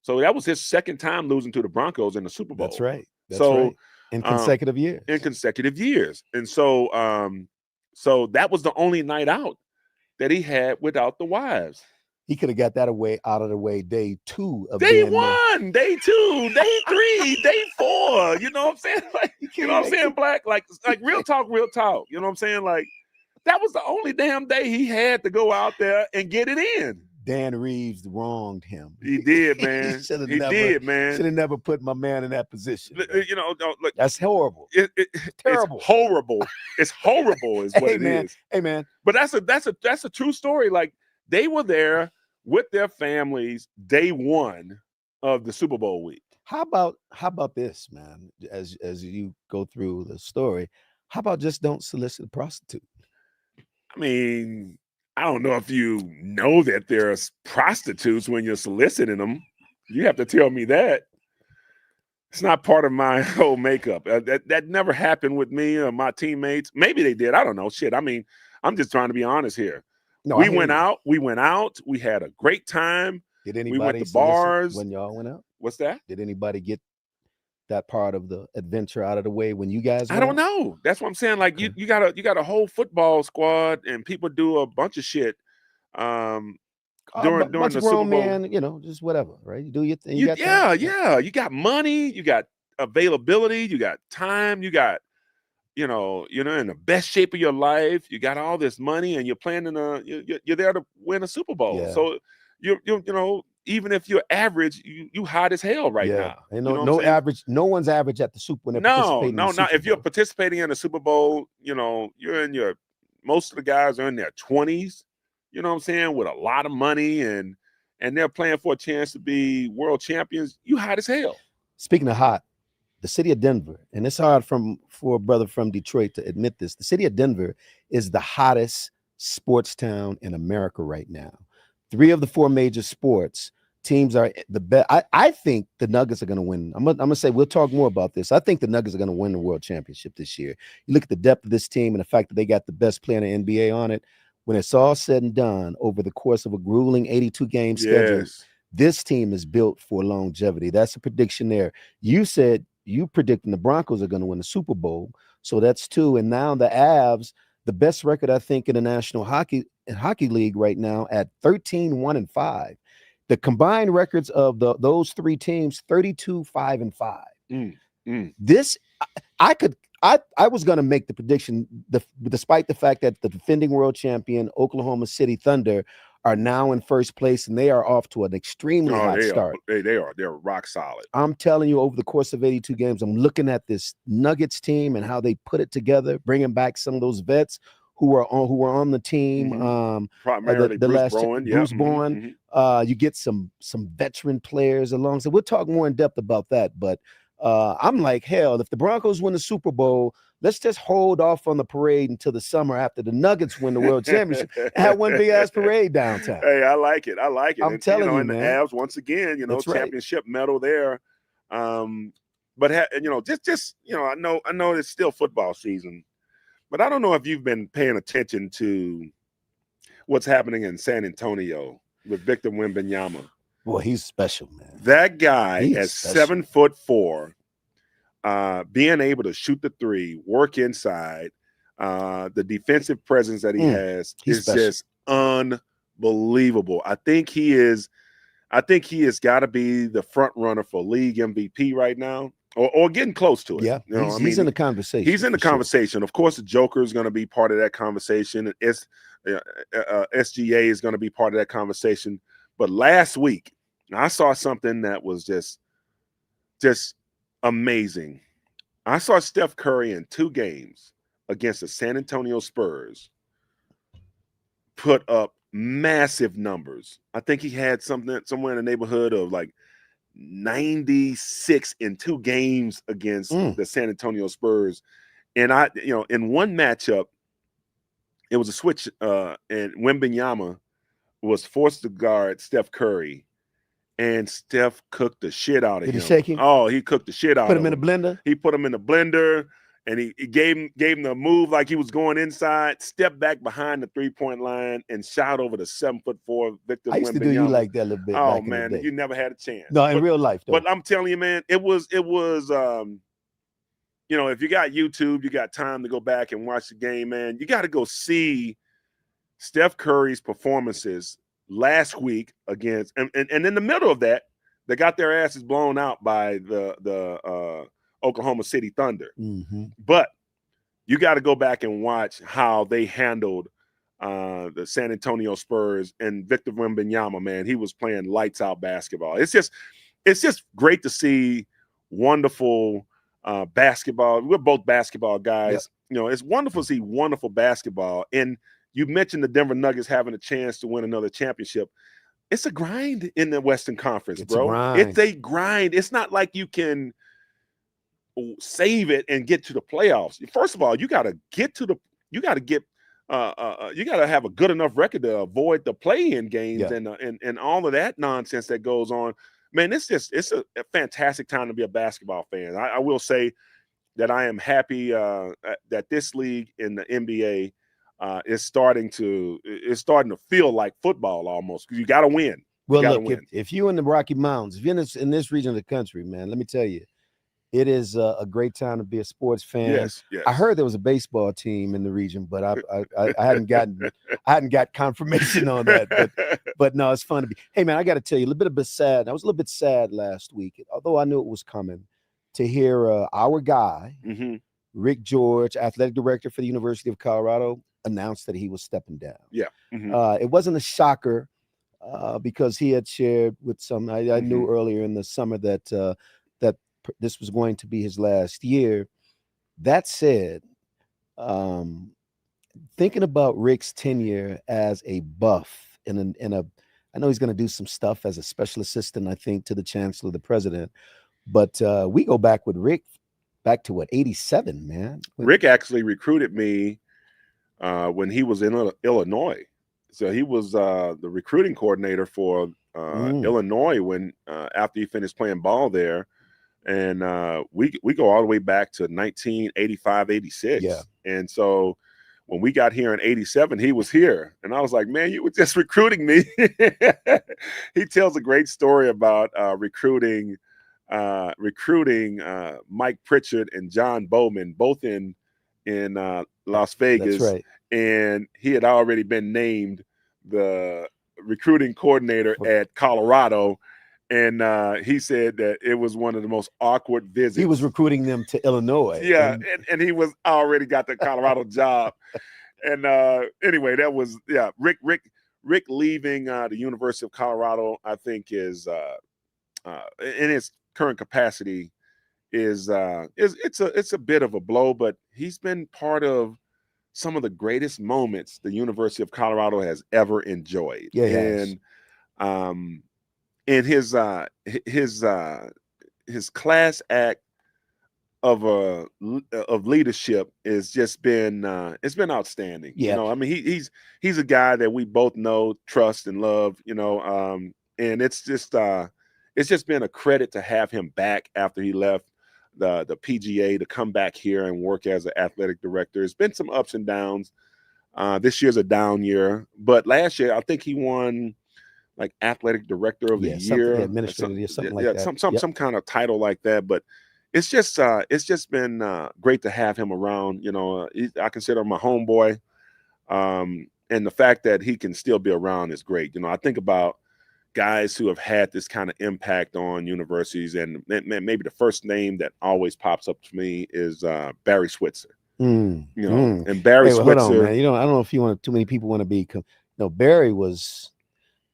So that was his second time losing to the Broncos in the Super Bowl. That's right. Right. In consecutive years. In consecutive years. And so so that was the only night out that he had without the wives. He could have got that away out of the way day 2 of Day being there. 1, day 2, day 3, day 4. You know what I'm saying? Like, You you can't know what I'm make saying, it. Black? Like real talk, real talk. You know what I'm saying? Like, that was the only damn day he had to go out there and get it in. Dan Reeves wronged him. He did, He man. He did, man. should have never put my man in that position. Man. You know, look, That's horrible. it's Terrible. horrible. It's horrible, is what Hey it man, is. hey man. But that's a true story. Like, they were there with their families day 1 of the Super Bowl week. How about this, man? As you go through the story, how about just don't solicit a prostitute? I mean, I don't know if you know that there's prostitutes when you're soliciting them. You have to tell me that. It's not part of my whole makeup. That never happened with me or my teammates. Maybe they did. I don't know. Shit. I mean, I'm just trying to be honest here. No, I We hear went you. out. We went out. We had a great time. Did We went anybody to solicit bars. when y'all went out? What's that? Did anybody get that part of the adventure out of the way when you guys I went don't out? know. That's what I'm saying. Like, Okay. you got a whole football squad and people do a bunch of shit um, during Bunch of the Super grown Bowl. men, just whatever, right? You do your thing. You got time. Yeah. You got money, you got availability, you got time, you got, you're in the best shape of your life. You got all this money, and you're planning you're there to win a Super Bowl. Yeah. So even if you're average, you hot as hell right Yeah. now. And You no, know what I'm no saying? average. No one's average at the Super when they're No, participating in no, the not Super if you're Bowl. participating in the Super Bowl. You're in your most of the guys are in their 20s. You know what I'm saying, with a lot of money, and they're playing for a chance to be world champions. You hot as hell. Speaking of hot, the city of Denver, and it's hard for a brother from Detroit to admit this. The city of Denver is the hottest sports town in America right now. 3 of the 4 major sports teams are the best. I think the Nuggets are going to win. I'm gonna say we'll talk more about this. I think the Nuggets are going to win the world championship this year. You look at the depth of this team and the fact that they got the best player in the NBA on it. When it's all said and done, over the course of a grueling 82 game schedule, Yes. this team is built for longevity. That's a prediction there. You said you predicting the Broncos are going to win the Super Bowl. So that's 2. And now the Avs, the best record, I think, in the National Hockey League right now at 13-1-5. The combined records of those 3 teams, 32-5-5. Mm, mm. This I was going to make the prediction, despite the fact that the defending world champion Oklahoma City Thunder are now in first place, and they are off to an extremely hot start. They're rock solid. I'm telling you, over the course of 82 games, I'm looking at this Nuggets team and how they put it together, bringing back some of those vets who were on the team. Mm-hmm. Primarily The Bruce last Bowen. Bruce Yeah. Bowen. Mm-hmm. You get some veteran players along. So we'll talk more in depth about that. But I'm like, hell, if the Broncos win the Super Bowl, let's just hold off on the parade until the summer after the Nuggets win the world championship and have one big ass parade downtown. Hey, I like it. I'm telling you, and man. the Avs once again, That's right. championship medal there. But just I know it's still football season, but I don't know if you've been paying attention to what's happening in San Antonio with Victor Wembanyama. Boy, he's special, man. That guy at 7'4", being able to shoot the 3, work inside, the defensive presence that he has is special. Just unbelievable. I think he has got to be the front runner for league MVP right now, or getting close to it. Yeah, he's in the conversation. He's in the conversation. Sure. Of course, the Joker is going to be part of that conversation. SGA is going to be part of that conversation. But last week, I saw something that was just amazing. I saw Steph Curry in 2 games against the San Antonio Spurs put up massive numbers. I think he had somewhere in the neighborhood of like 96 in 2 games against the San Antonio Spurs. And in one matchup, it was a switch, and Wembanyama was forced to guard Steph Curry, and Steph cooked the shit out of him. Did he shake him? Oh, he cooked the shit out of him. Put him in a blender? He put him in the blender, and he gave him the move like he was going inside, stepped back behind the 3-point line, and shot over the 7'4" Victor Wembanyama. I used to do you like that a little bit. Oh, man, you never had a chance. No, in real life, though. But I'm telling you, man, it was if you got YouTube, you got time to go back and watch the game, man, you got to go see Steph Curry's performances last week against, and in the middle of that, they got their asses blown out by the Oklahoma City Thunder. Mm-hmm. But you got to go back and watch how they handled the San Antonio Spurs and Victor Wembanyama. Man, he was playing lights out basketball. It's just great to see wonderful basketball. We're both basketball guys. Yep. You know, it's wonderful to see wonderful basketball. And you mentioned the Denver Nuggets having a chance to win another championship. It's a grind in the Western Conference, It's a bro. grind. It's a grind. It's not like you can save it and get to the playoffs. First of all, you got to get to the. You got to get. You got to have a good enough record to avoid the play-in games Yeah. and all of that nonsense that goes on. Man, it's a fantastic time to be a basketball fan. I will say that I am happy that this league in the NBA is starting to feel like football almost, because you got to win. Well, gotta look, win. if you're in the Rocky Mountains, if you're in this region of the country, man, let me tell you, it is a great time to be a sports fan. Yes, yes. I heard there was a baseball team in the region, but I hadn't got confirmation on that. But no, it's fun to be. Hey, man, I got to tell you a little bit sad. I was a little bit sad last week, although I knew it was coming, to hear our guy, mm-hmm. Rick George, athletic director for the University of Colorado, announced that he was stepping down. Yeah. Mm-hmm. It wasn't a shocker because he had shared with some. I knew earlier in the summer that this was going to be his last year. That said, thinking about Rick's tenure as a buff I know he's going to do some stuff as a special assistant, I think, to the chancellor, the president. But we go back with Rick back to 87, man. Rick actually recruited me when he was in Illinois. So he was the recruiting coordinator for Illinois when after he finished playing ball there. And we go all the way back to 1985, 86. Yeah. And so when we got here in 87, he was here. And I was like, man, you were just recruiting me. He tells a great story about recruiting Mike Pritchard and John Bowman, both in Las Vegas. That's right. And he had already been named the recruiting coordinator at Colorado. And he said that it was one of the most awkward visits. He was recruiting them to Illinois. Yeah, and he was already got the Colorado job. And anyway, that was Rick leaving the University of Colorado, I think, is in his current capacity it's a bit of a blow, but he's been part of some of the greatest moments the University of Colorado has ever enjoyed. Yeah, and his class act of leadership is just been it's been outstanding. Yeah. You know, I mean, he's a guy that we both know, trust, and love. You know, and it's just been a credit to have him back after he left the PGA to come back here and work as an athletic director. It's been some ups and downs. This year's a down year, but last year I think he won like athletic director of the year, administrator, something like that. Some kind of title like that. But it's just been great to have him around. You know, I consider him my homeboy, and the fact that he can still be around is great. You know, I think about guys who have had this kind of impact on universities, and maybe the first name that always pops up to me is Barry Switzer. And Barry Switzer. Hold on, man. I don't know if too many people want to be.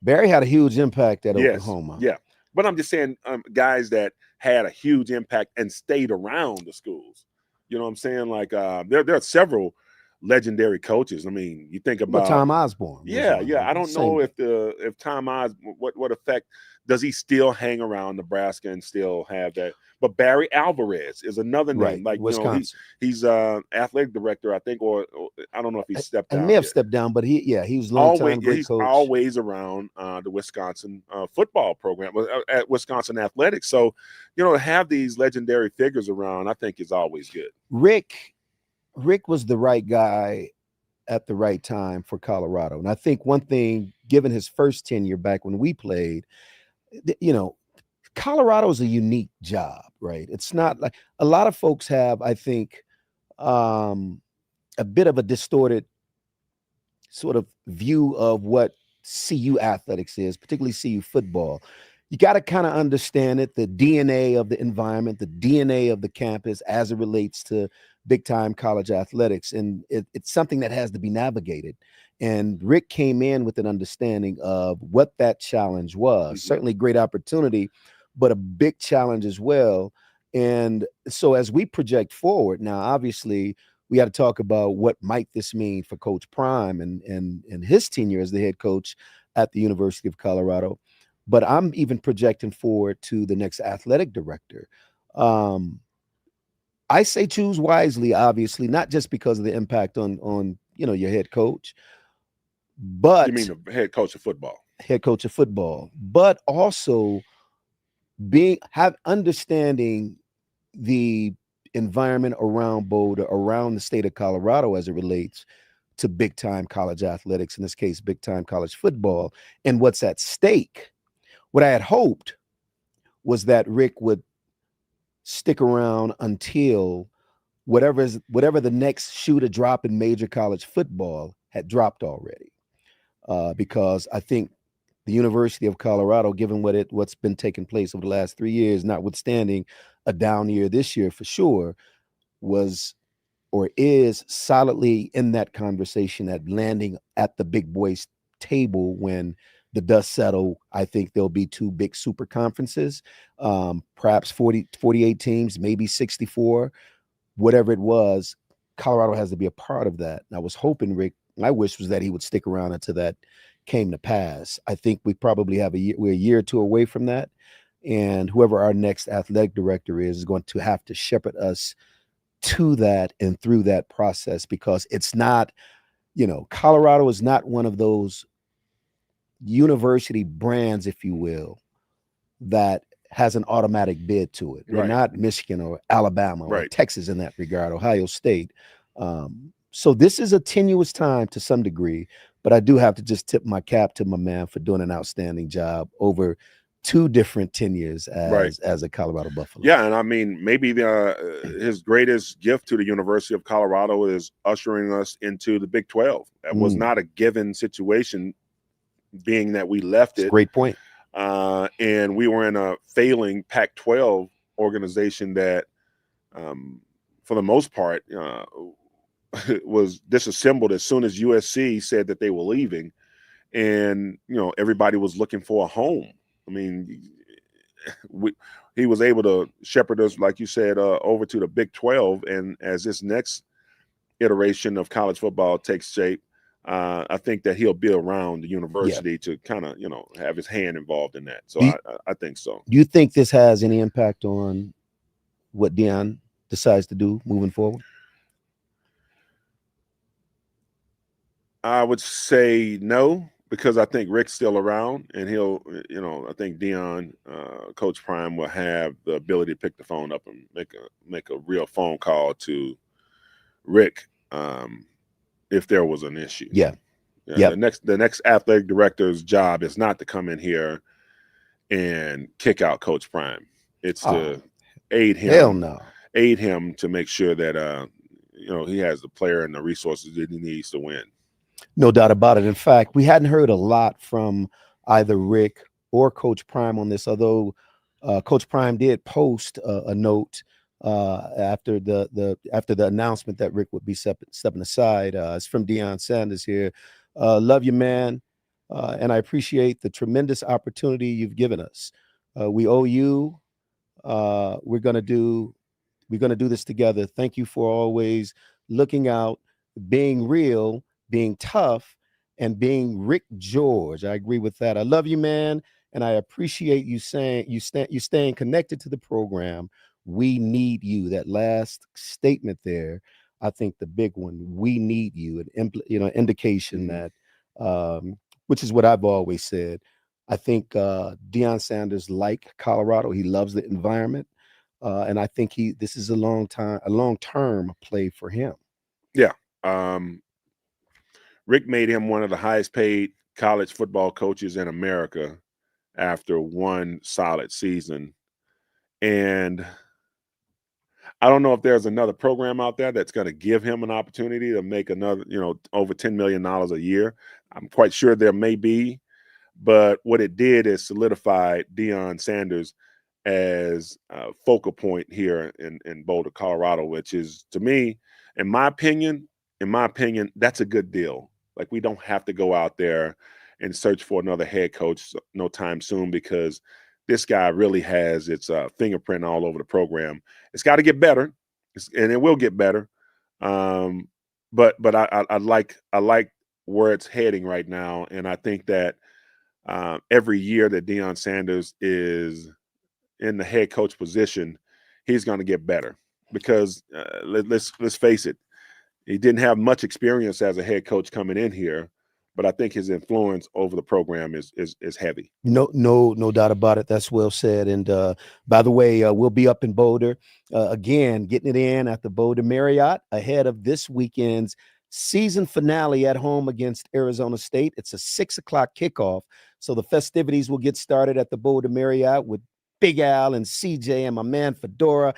Barry had a huge impact at Oklahoma. Yeah, but I'm just saying, guys that had a huge impact and stayed around the schools. You know what I'm saying? Like there are several legendary coaches. I mean, you think about Tom Osborne. Yeah. I don't know if Tom Osborne, what effect does he still hang around Nebraska and still have that? But Barry Alvarez is another name. Right. Like Wisconsin. He's athletic director, I think, or I don't know if he stepped down. He may have stepped down, but he was long time great he's coach. Always around the Wisconsin football program at Wisconsin Athletics. So, to have these legendary figures around, I think is always good. Rick was the right guy at the right time for Colorado. And I think one thing, given his first tenure back when we played, Colorado is a unique job, right? It's not like a lot of folks have, I think, a bit of a distorted sort of view of what CU athletics is, particularly CU football. You got to kind of understand it, the DNA of the environment, the DNA of the campus as it relates to big time college athletics. And it's something that has to be navigated. And Rick came in with an understanding of what that challenge was. Mhm. Certainly, great opportunity, but a big challenge as well. And so, as we project forward, now obviously we got to talk about what might this mean for Coach Prime and his tenure as the head coach at the University of Colorado. But I'm even projecting forward to the next athletic director. Um, I say choose wisely, obviously, not just because of the impact on your head coach, You mean but the head coach of football? head coach of football, but also being have understanding the environment around Boulder, around the state of Colorado as it relates to big time college athletics, in this case, big time college football, and what's at stake. What I had hoped was that Rick would stick around until whatever the next shoe to drop in major college football had dropped already. Because I think the University of Colorado, given what's been taking place over the last 3 years, notwithstanding a down year this year for sure, was or is solidly in that conversation at landing at the big boys table when the dust settle. I think there'll be two big super conferences, perhaps 48 teams, maybe 64, whatever it was. Colorado has to be a part of that. And I was hoping Rick, my wish was that he would stick around until that came to pass. I think we probably have we're a year or two away from that. And whoever our next athletic director is going to have to shepherd us to that and through that process, because it's not, Colorado is not one of those university brands, if you will, that has an automatic bid to it. We're Right, not Michigan or Alabama or right, Texas in that regard, Ohio State. So this is a tenuous time to some degree, but I do have to just tip my cap to my man for doing an outstanding job over two different tenures right. as a Colorado Buffalo. Yeah, and I mean, maybe his greatest gift to the University of Colorado is ushering us into the Big 12. That was Mm, not a given situation, being that we left it's a it, great point. and we were in a failing Pac-12 organization that, for the most part, was disassembled as soon as USC said that they were leaving, and everybody was looking for a home. I mean, we, he was able to shepherd us, like you said, over to the Big 12. And as this next iteration of college football takes shape, I think that he'll be around the Yeah. university to kind of, have his hand involved in that. So Do you, I think so. do you think this has any impact on what Dion decides to do moving forward? I would say no, because I think Rick's still around, and he'll, I think Dion, Coach Prime, will have the ability to pick the phone up and make a real phone call to Rick, if there was an issue. Yeah. Yeah, Yep. the next athletic director's job is not to come in here and kick out Coach Prime. It's Oh, to aid hell him, no. to make sure that he has the player and the resources that he needs to win. No doubt about it. In fact, we hadn't heard a lot from either Rick or Coach Prime on this, although Coach Prime did post a note after the announcement that Rick would be stepping aside. It's from Deion Sanders here. Love you, man, and I appreciate the tremendous opportunity you've given us. We owe you. We're gonna do this together. Thank you for always looking out, being real, being tough, and being Rick George. I agree with that. I love you, man, and I appreciate you saying you staying connected to the program. We need you. That last statement there, I think the big one. We need you. An indication Mm-hmm. that, which is what I've always said. I think Deion Sanders like Colorado. He loves the environment. And I think this is a long term play for him. Yeah. Um, Rick made him one of the highest paid college football coaches in America after one solid season. And I don't know if there's another program out there that's going to give him an opportunity to make another, over $10 million a year. I'm quite sure there may be, but what it did is solidify Deion Sanders as a focal point here in Boulder, Colorado, which is, to me, in my opinion, that's a good deal. Like, we don't have to go out there and search for another head coach no time soon, because this guy really has its fingerprint all over the program. It's got to get better, and it will get better. Um, but I like where it's heading right now, and I think that every year that Deion Sanders is in the head coach position, he's going to get better, because let's face it, he didn't have much experience as a head coach coming in here, but I think his influence over the program is heavy. No doubt about it. That's well said. And by the way, we'll be up in Boulder again, getting it in at the Boulder Marriott ahead of this weekend's season finale at home against Arizona State. It's a 6 o'clock kickoff, so the festivities will get started at the Boulder Marriott with Big Al and CJ and my man Fedora.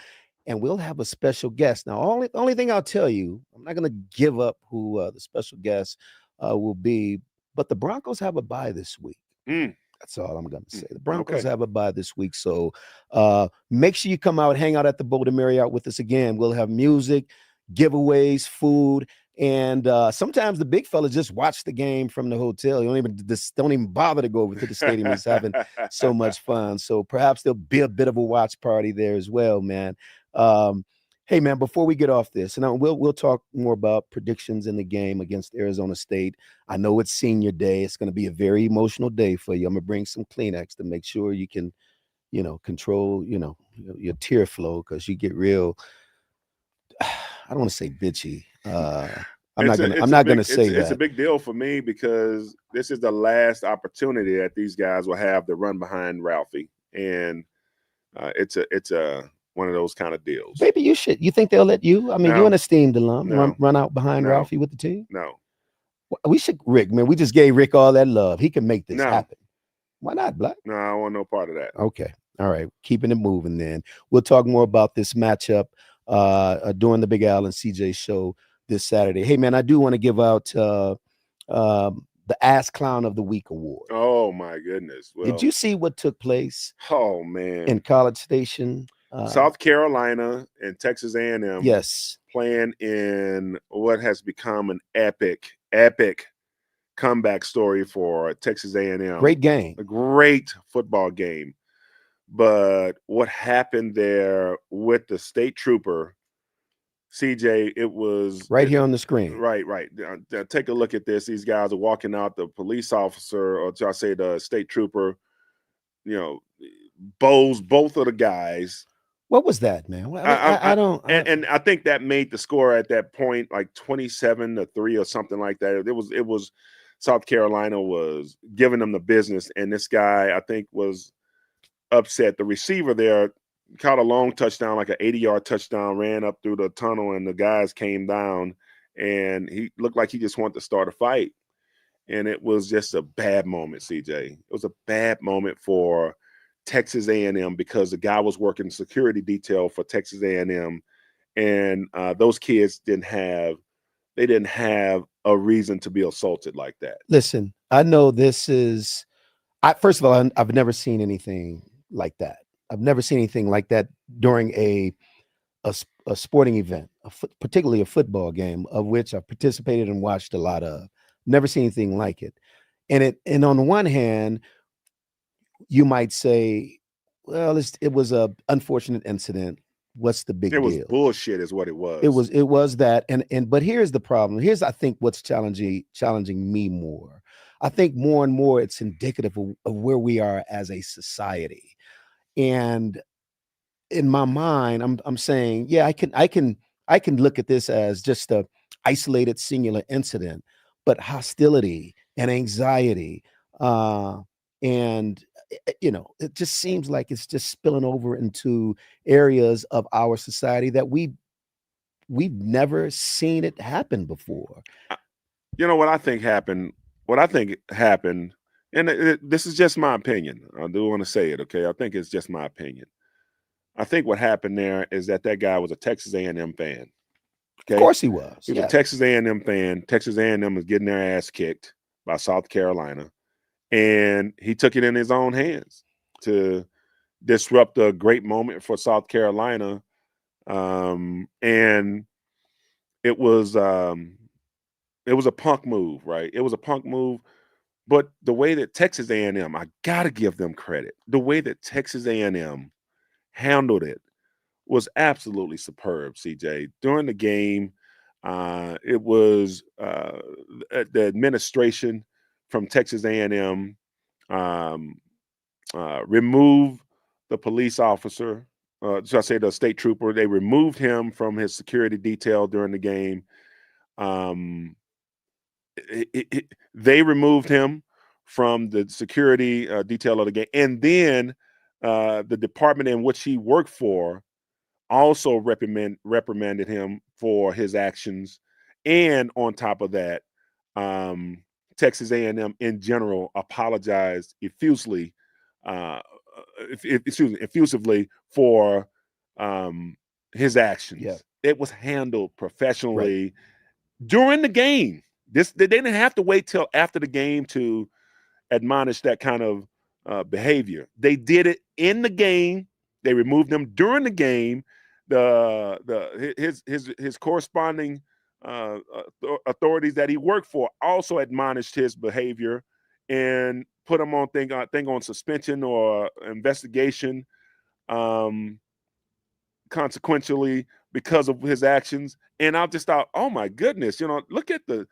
And we'll have a special guest. Now, only thing I'll tell you, I'm not going to give up who the special guest will be, but the Broncos have a bye this week. Mm. That's all I'm going to say. The Broncos Okay. have a bye this week. So make sure you come out, hang out at the Boulder Marriott with us again. We'll have music, giveaways, food. And sometimes the big fellas just watch the game from the hotel. You don't even bother to go over to the stadium. He's having so much fun. So perhaps there'll be a bit of a watch party there as well, man. Hey, man, before we get off this, and we'll talk more about predictions in the game against Arizona State. I know it's senior day. It's going to be a very emotional day for you. I'm going to bring some Kleenex to make sure you can, control, your tear flow, because you get real, I don't want to say bitchy. I'm not gonna say it's a that. big deal for me, because this is the last opportunity that these guys will have to run behind Ralphie, and it's a one of those kind of deals. Baby, you think they'll let you? I mean, you're No, an esteemed alum. Run, no, run out behind no, Ralphie with the team. no, We should, Rick, man. We just gave Rick all that love. He can make this no, happen. Why not, Black? no. I want no part of that. Okay. All right. Keeping it moving then. We'll talk more about this matchup during the Big Al and CJ show this Saturday. Hey, man, I do want to give out the Ass Clown of the Week award. Oh my goodness! Did Well, you see what took place oh in man, College Station? South Carolina and Texas A&M Yes. playing in what has become an epic comeback story for Texas A&M. Great game. A great football game. But what happened there with the state trooper, CJ, Right here on the screen. right. Take a look at this. These guys are walking out. The police officer, or shall I say the state trooper, you know, bows both of the guys. What was that, man? I don't. And I think that made the score at that point like 27-3 or something like that. It was South Carolina was giving them the business, and this guy I think was upset. The receiver there caught a long touchdown, like an 80-yard touchdown, ran up through the tunnel, and the guys came down, and he looked like he just wanted to start a fight. And it was just a bad moment, CJ. It was a bad moment for Texas A&M, because the guy was working security detail for Texas A&M, and those kids didn't have a reason to be assaulted like that. Listen, I know this is. First of all, I've never seen anything like that. I've never seen anything like that during a sporting event, particularly a football game, of which I've participated and watched a lot of. Never seen anything like it. And on the one hand, you might say, well, it was a unfortunate incident. What's the It big was deal? bullshit is what it It was. was it was that. And but here's the problem. Here's, I think, what's challenging me more. I think more and more it's indicative of where we are as a society. And in my mind, I'm saying, yeah, I can look at this as just a isolated singular incident, but hostility and anxiety, uh, and it just seems like it's just spilling over into areas of our society that we've never seen it happen before. You know what I think happened? What I think happened, and this is just my opinion. I do want to say it, okay? I think it's just my opinion. I think what happened there is that guy was a Texas A&M fan. Of Okay, course he was. he was a Yeah. Texas A&M fan. Texas A&M was getting their ass kicked by South Carolina, and he took it in his own hands to disrupt a great moment for South Carolina. And it was um, it was a punk move, right? It was a punk move. But the way that Texas A&M, I gotta give them credit. The way that Texas A&M handled it was absolutely superb. CJ, during the game, it was the administration from Texas A&M um, removed the police officer. So I say the state trooper. They removed him from his security detail during the game. Um, they removed him from the security detail of the game, and then the department in which he worked for also reprimanded him for his actions, and on top of that, um, Texas A&M in general apologized uh, effusively for um, his Yeah. actions. It was handled Right. professionally during the game. They didn't have to wait till after the game to admonish that kind of behavior. They did it in the game. They removed them during the game. His corresponding authorities that he worked for also admonished his behavior and put him on thing on suspension or investigation. Um, Consequentially because of his actions. And I just thought, oh my goodness, look at the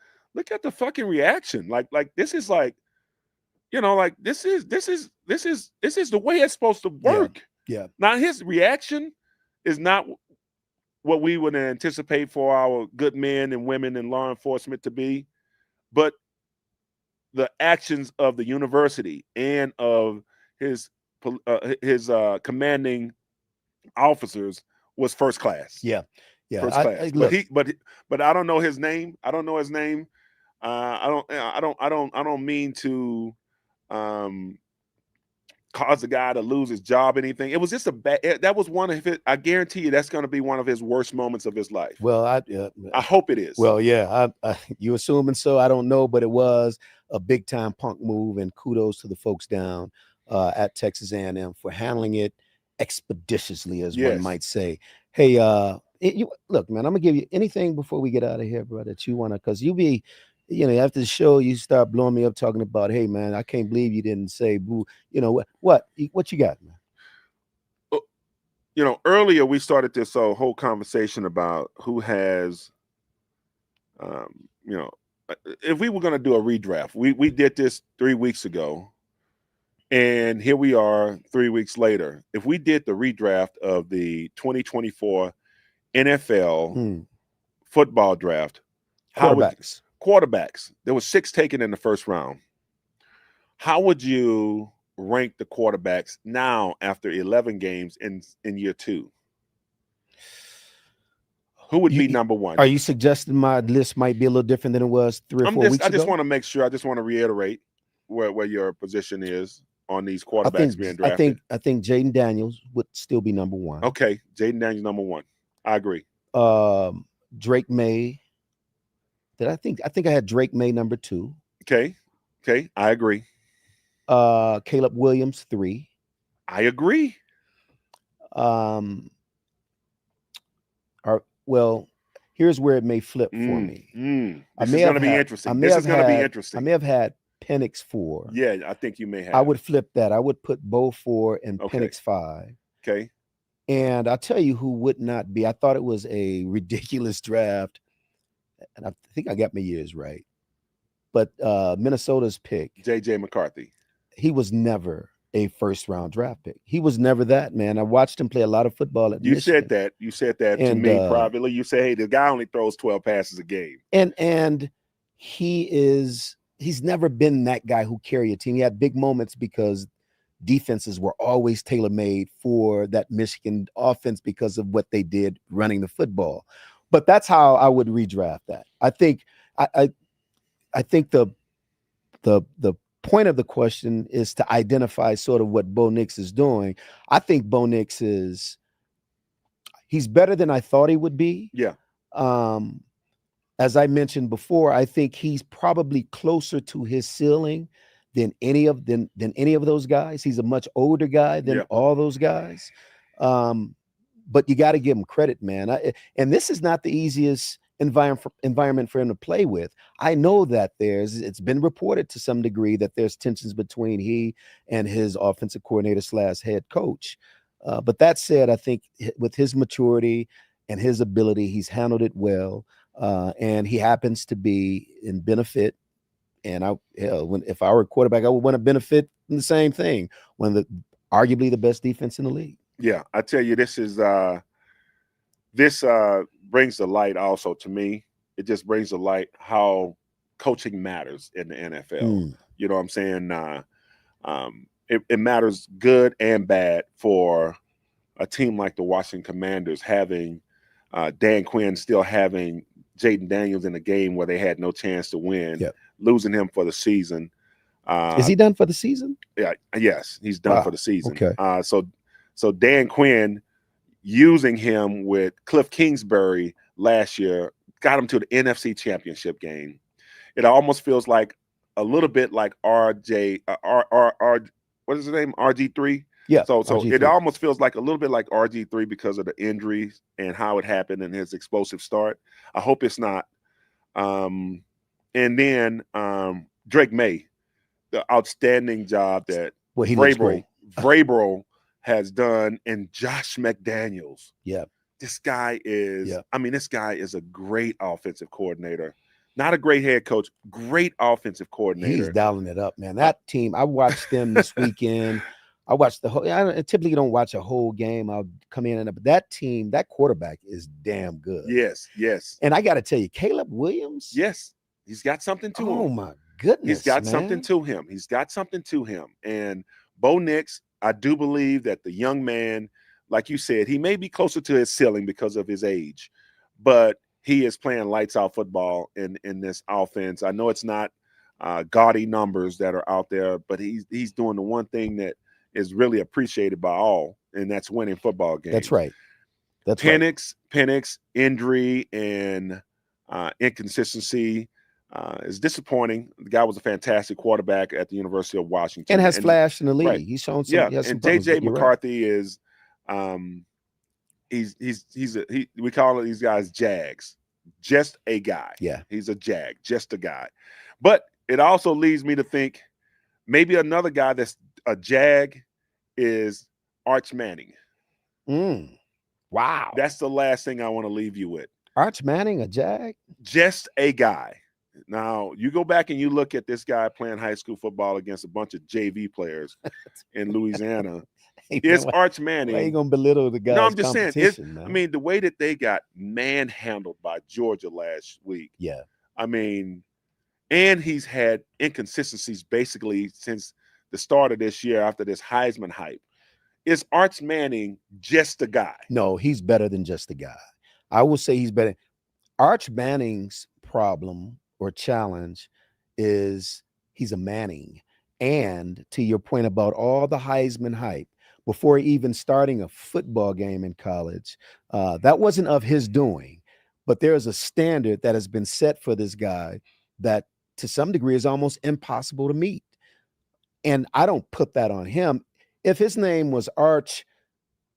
fucking reaction. Like this is like, like this is the way it's supposed to Yeah. work. Yeah. Now his reaction is not what we would anticipate for our good men and women in law enforcement to be, but the actions of the university and of his commanding officers was first class. Yeah. Yeah. First I class. But look. but I don't know his name. I don't know his name. I don't mean to um cause the guy to lose his job or anything. It was just a bad that was one of his, I guarantee you that's gonna be one of his worst moments of his life. Well, I hope it is. well, yeah. You assuming so? I don't know, but it was a big time punk move, and kudos to the folks down at Texas A&M for handling it expeditiously, as one Yes. might say. Hey, look, man. I'm gonna give you anything before we get out of here, bro. That you wanna, cause you be, after the show, you start blowing me up talking about, hey, man, I can't believe you didn't say boo. What you got, man? Earlier we started this whole conversation about who has um, you know, if we were going to do a redraft, we did this 3 weeks ago, and here we are 3 weeks later. If we did the redraft of the 2024 NFL Hmm. football draft, how would Quarterbacks. quarterbacks? There was 6 taken in the first round. How would you rank the quarterbacks now after 11 games in year two? Who would be number one? Are you suggesting my list might be a little different than it was 3 or 4 I weeks just ago? want to make sure. I just want to reiterate where your position is on these I quarterbacks think being I drafted. think I think Jaden Daniels would still be number one. Okay, Jaden Daniels number one. I agree. Um, Drake May. I think I had Drake May number two. Okay, okay, I agree. Caleb Williams three. I agree. Um, well, here's where it may flip for me. I This may is going have to be had I interesting. may This have is going to be had I interesting. may have had Penix four. Yeah, I think you may I have. would flip that. I would put Bo four and Okay, Penix five. okay. And I'll tell you who would not be. I thought it was a ridiculous draft, and I think I got my years right. But Minnesota's pick, J.J. McCarthy. he was never a first round draft pick. He was never that, man. I watched him play a lot of football at You said Michigan, that. You said that to and me privately. You say, "Hey, the guy only throws 12 passes a game." and he's never been that guy who carried a team. He had big moments because defenses were always tailor made for that Michigan offense because of what they did running the football. But that's how I would redraft that. I, I I think the point of the question is to identify sort of what Bo Nix is doing. I think Bo Nix is He's better than I thought he would be. Yeah. Um, as I mentioned before, I think he's probably closer to his ceiling than any of those guys. He's a much older guy than Yeah. all those guys. Um, but you got to give him credit, man. And this is not the easiest environment for him to play with. I know that it's been reported to some degree that there's tensions between he and his offensive coordinator / head coach. But that said, I think with his maturity and his ability, he's handled it well. And he happens to be in benefit. And if I were a quarterback, I would want to benefit from the same thing. One of the arguably the best defense in the league. Yeah, I tell you, this brings the light also to me. It just brings the light how coaching matters in the NFL. You know what I'm saying? It matters good and bad for a team like the Washington Commanders having Dan Quinn still having Jaden Daniels in a game where they had no chance to win, losing him for the season. Is he done for the season? Yeah, yes, he's done for the season. Okay. So Dan Quinn using him with Cliff Kingsbury last year got him to the NFC Championship game. It almost feels like a little bit like what is his name? RG3. Yeah. So RG3. It almost feels like a little bit like RG3 because of the injuries and how it happened and his explosive start. I hope it's not. And then Drake May, the outstanding job that Vrabel has done, and Josh McDaniels. Yeah. This guy is, this guy is a great offensive coordinator. Not a great head coach, great offensive coordinator. He's dialing it up, man. That team, I watched them this weekend. I watched I typically don't watch a whole game. I'll come in, but that team, that quarterback is damn good. Yes. And I got to tell you, Caleb Williams. Yes. He's got something to him. Oh, my goodness. He's got something to him. He's got something to him. And Bo Nix, I do believe that the young man, like you said, he may be closer to his ceiling because of his age, but he is playing lights out football in this offense. I know it's not gaudy numbers that are out there, but he's doing the one thing that is really appreciated by all, and that's winning football games. That's right. Penix injury and inconsistency is disappointing. The guy was a fantastic quarterback at the University of Washington and has flashed in the league. Right. He's shown some. Yeah, he has some and JJ McCarthy right. is we call these guys Jags, just a guy. Yeah, he's a Jag, just a guy. But it also leads me to think maybe another guy that's a Jag is Arch Manning. Wow, that's the last thing I want to leave you with. Arch Manning, a Jag, just a guy. Now you go back and you look at this guy playing high school football against a bunch of JV players in Louisiana. It's Arch Manning. Why are you gonna belittle the guy? No, I'm just saying. The way that they got manhandled by Georgia last week. Yeah. And he's had inconsistencies basically since the start of this year after this Heisman hype. Is Arch Manning just a guy? No, he's better than just a guy. I will say he's better. Arch Manning's problem or challenge is he's a Manning. And to your point about all the Heisman hype, before even starting a football game in college, that wasn't of his doing. But there's a standard that has been set for this guy that to some degree is almost impossible to meet. And I don't put that on him. If his name was Arch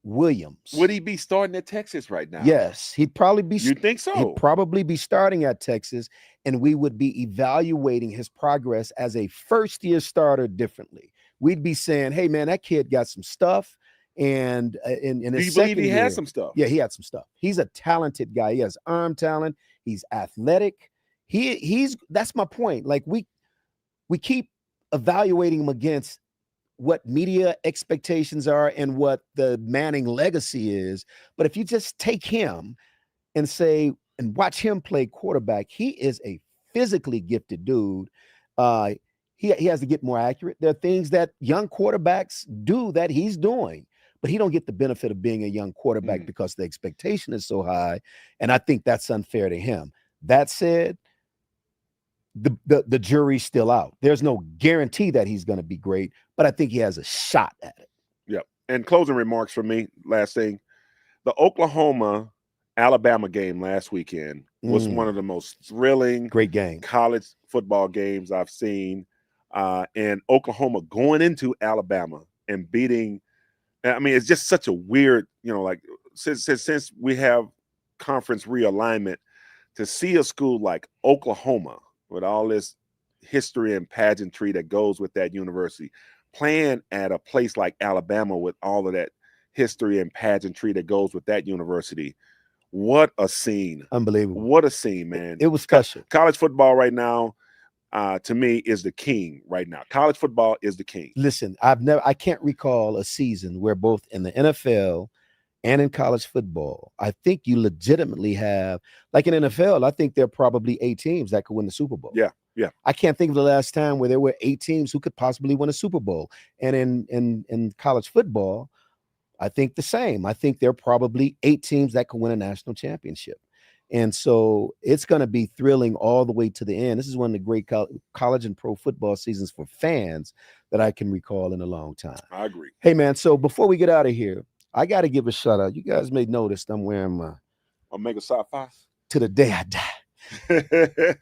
Williams, would he be starting at Texas right now? Yes, he'd probably be. You think so? He'd probably be starting at Texas, and we would be evaluating his progress as a first-year starter differently. We'd be saying, "Hey, man, that kid got some stuff." And in his do you second believe he year, has some stuff? Yeah, he had some stuff. He's a talented guy. He has arm talent. He's athletic. He's that's my point. Like we keep evaluating him against what media expectations are and what the Manning legacy is. But if you just take him and say and watch him play quarterback, he is a physically gifted dude. He has to get more accurate. There are things that young quarterbacks do that he's doing, but he don't get the benefit of being a young quarterback because the expectation is so high. And I think that's unfair to him. That said, the jury's still out. There's no guarantee that he's going to be great, but I think he has a shot at it. Yep. And closing remarks for me, last thing. The Oklahoma Alabama game last weekend was one of the most thrilling Great game. college football games I've seen. And Oklahoma going into Alabama and beating. I mean, it's just such a weird, like since we have conference realignment, to see a school like Oklahoma with all this history and pageantry that goes with that university playing at a place like Alabama with all of that history and pageantry that goes with that university. What a scene. Unbelievable. What a scene, man. It was special. College football right now, to me, is the king right now. College football is the king. Listen, I can't recall a season where both in the NFL and in college football, I think you legitimately have, like in NFL, I think there are probably 8 teams that could win the Super Bowl. Yeah. I can't think of the last time where there were 8 teams who could possibly win a Super Bowl. And in college football, I think the same. I think there are probably 8 teams that could win a national championship. And so it's going to be thrilling all the way to the end. This is one of the great college and pro football seasons for fans that I can recall in a long time. I agree. Hey, man, so before we get out of here, I got to give a shout out. You guys may notice I'm wearing my Omega Psi Phi. To the day I die.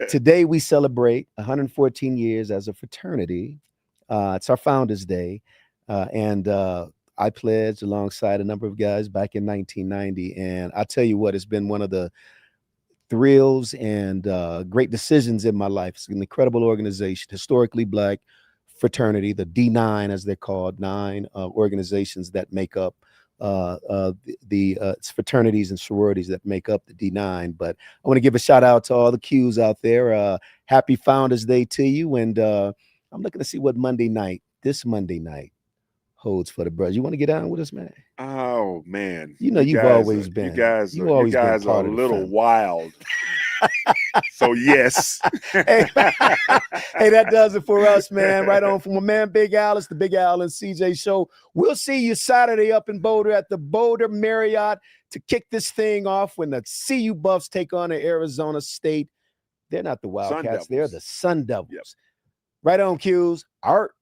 Today we celebrate 114 years as a fraternity. It's our Founders Day. And I pledged alongside a number of guys back in 1990. And I tell you what, it's been one of the thrills and great decisions in my life. It's an incredible organization, historically Black fraternity, the D9 as they're called, 9 organizations that make up it's fraternities and sororities that make up the D9. But I want to give a shout out to all the Qs out there. Happy Founders Day to you. And I'm looking to see what this Monday night holds for the brothers. You want to get down with us, man? Oh man, you've always been. You guys are a little wild. So yes. Hey, that does it for us, man. Right on from my man Big Al. It's the Big Al and CJ show. We'll see you Saturday up in Boulder at the Boulder Marriott to kick this thing off when the CU Buffs take on the Arizona State. They're not the Wildcats. They're the Sun Devils. Yep. Right on, Q's. Art.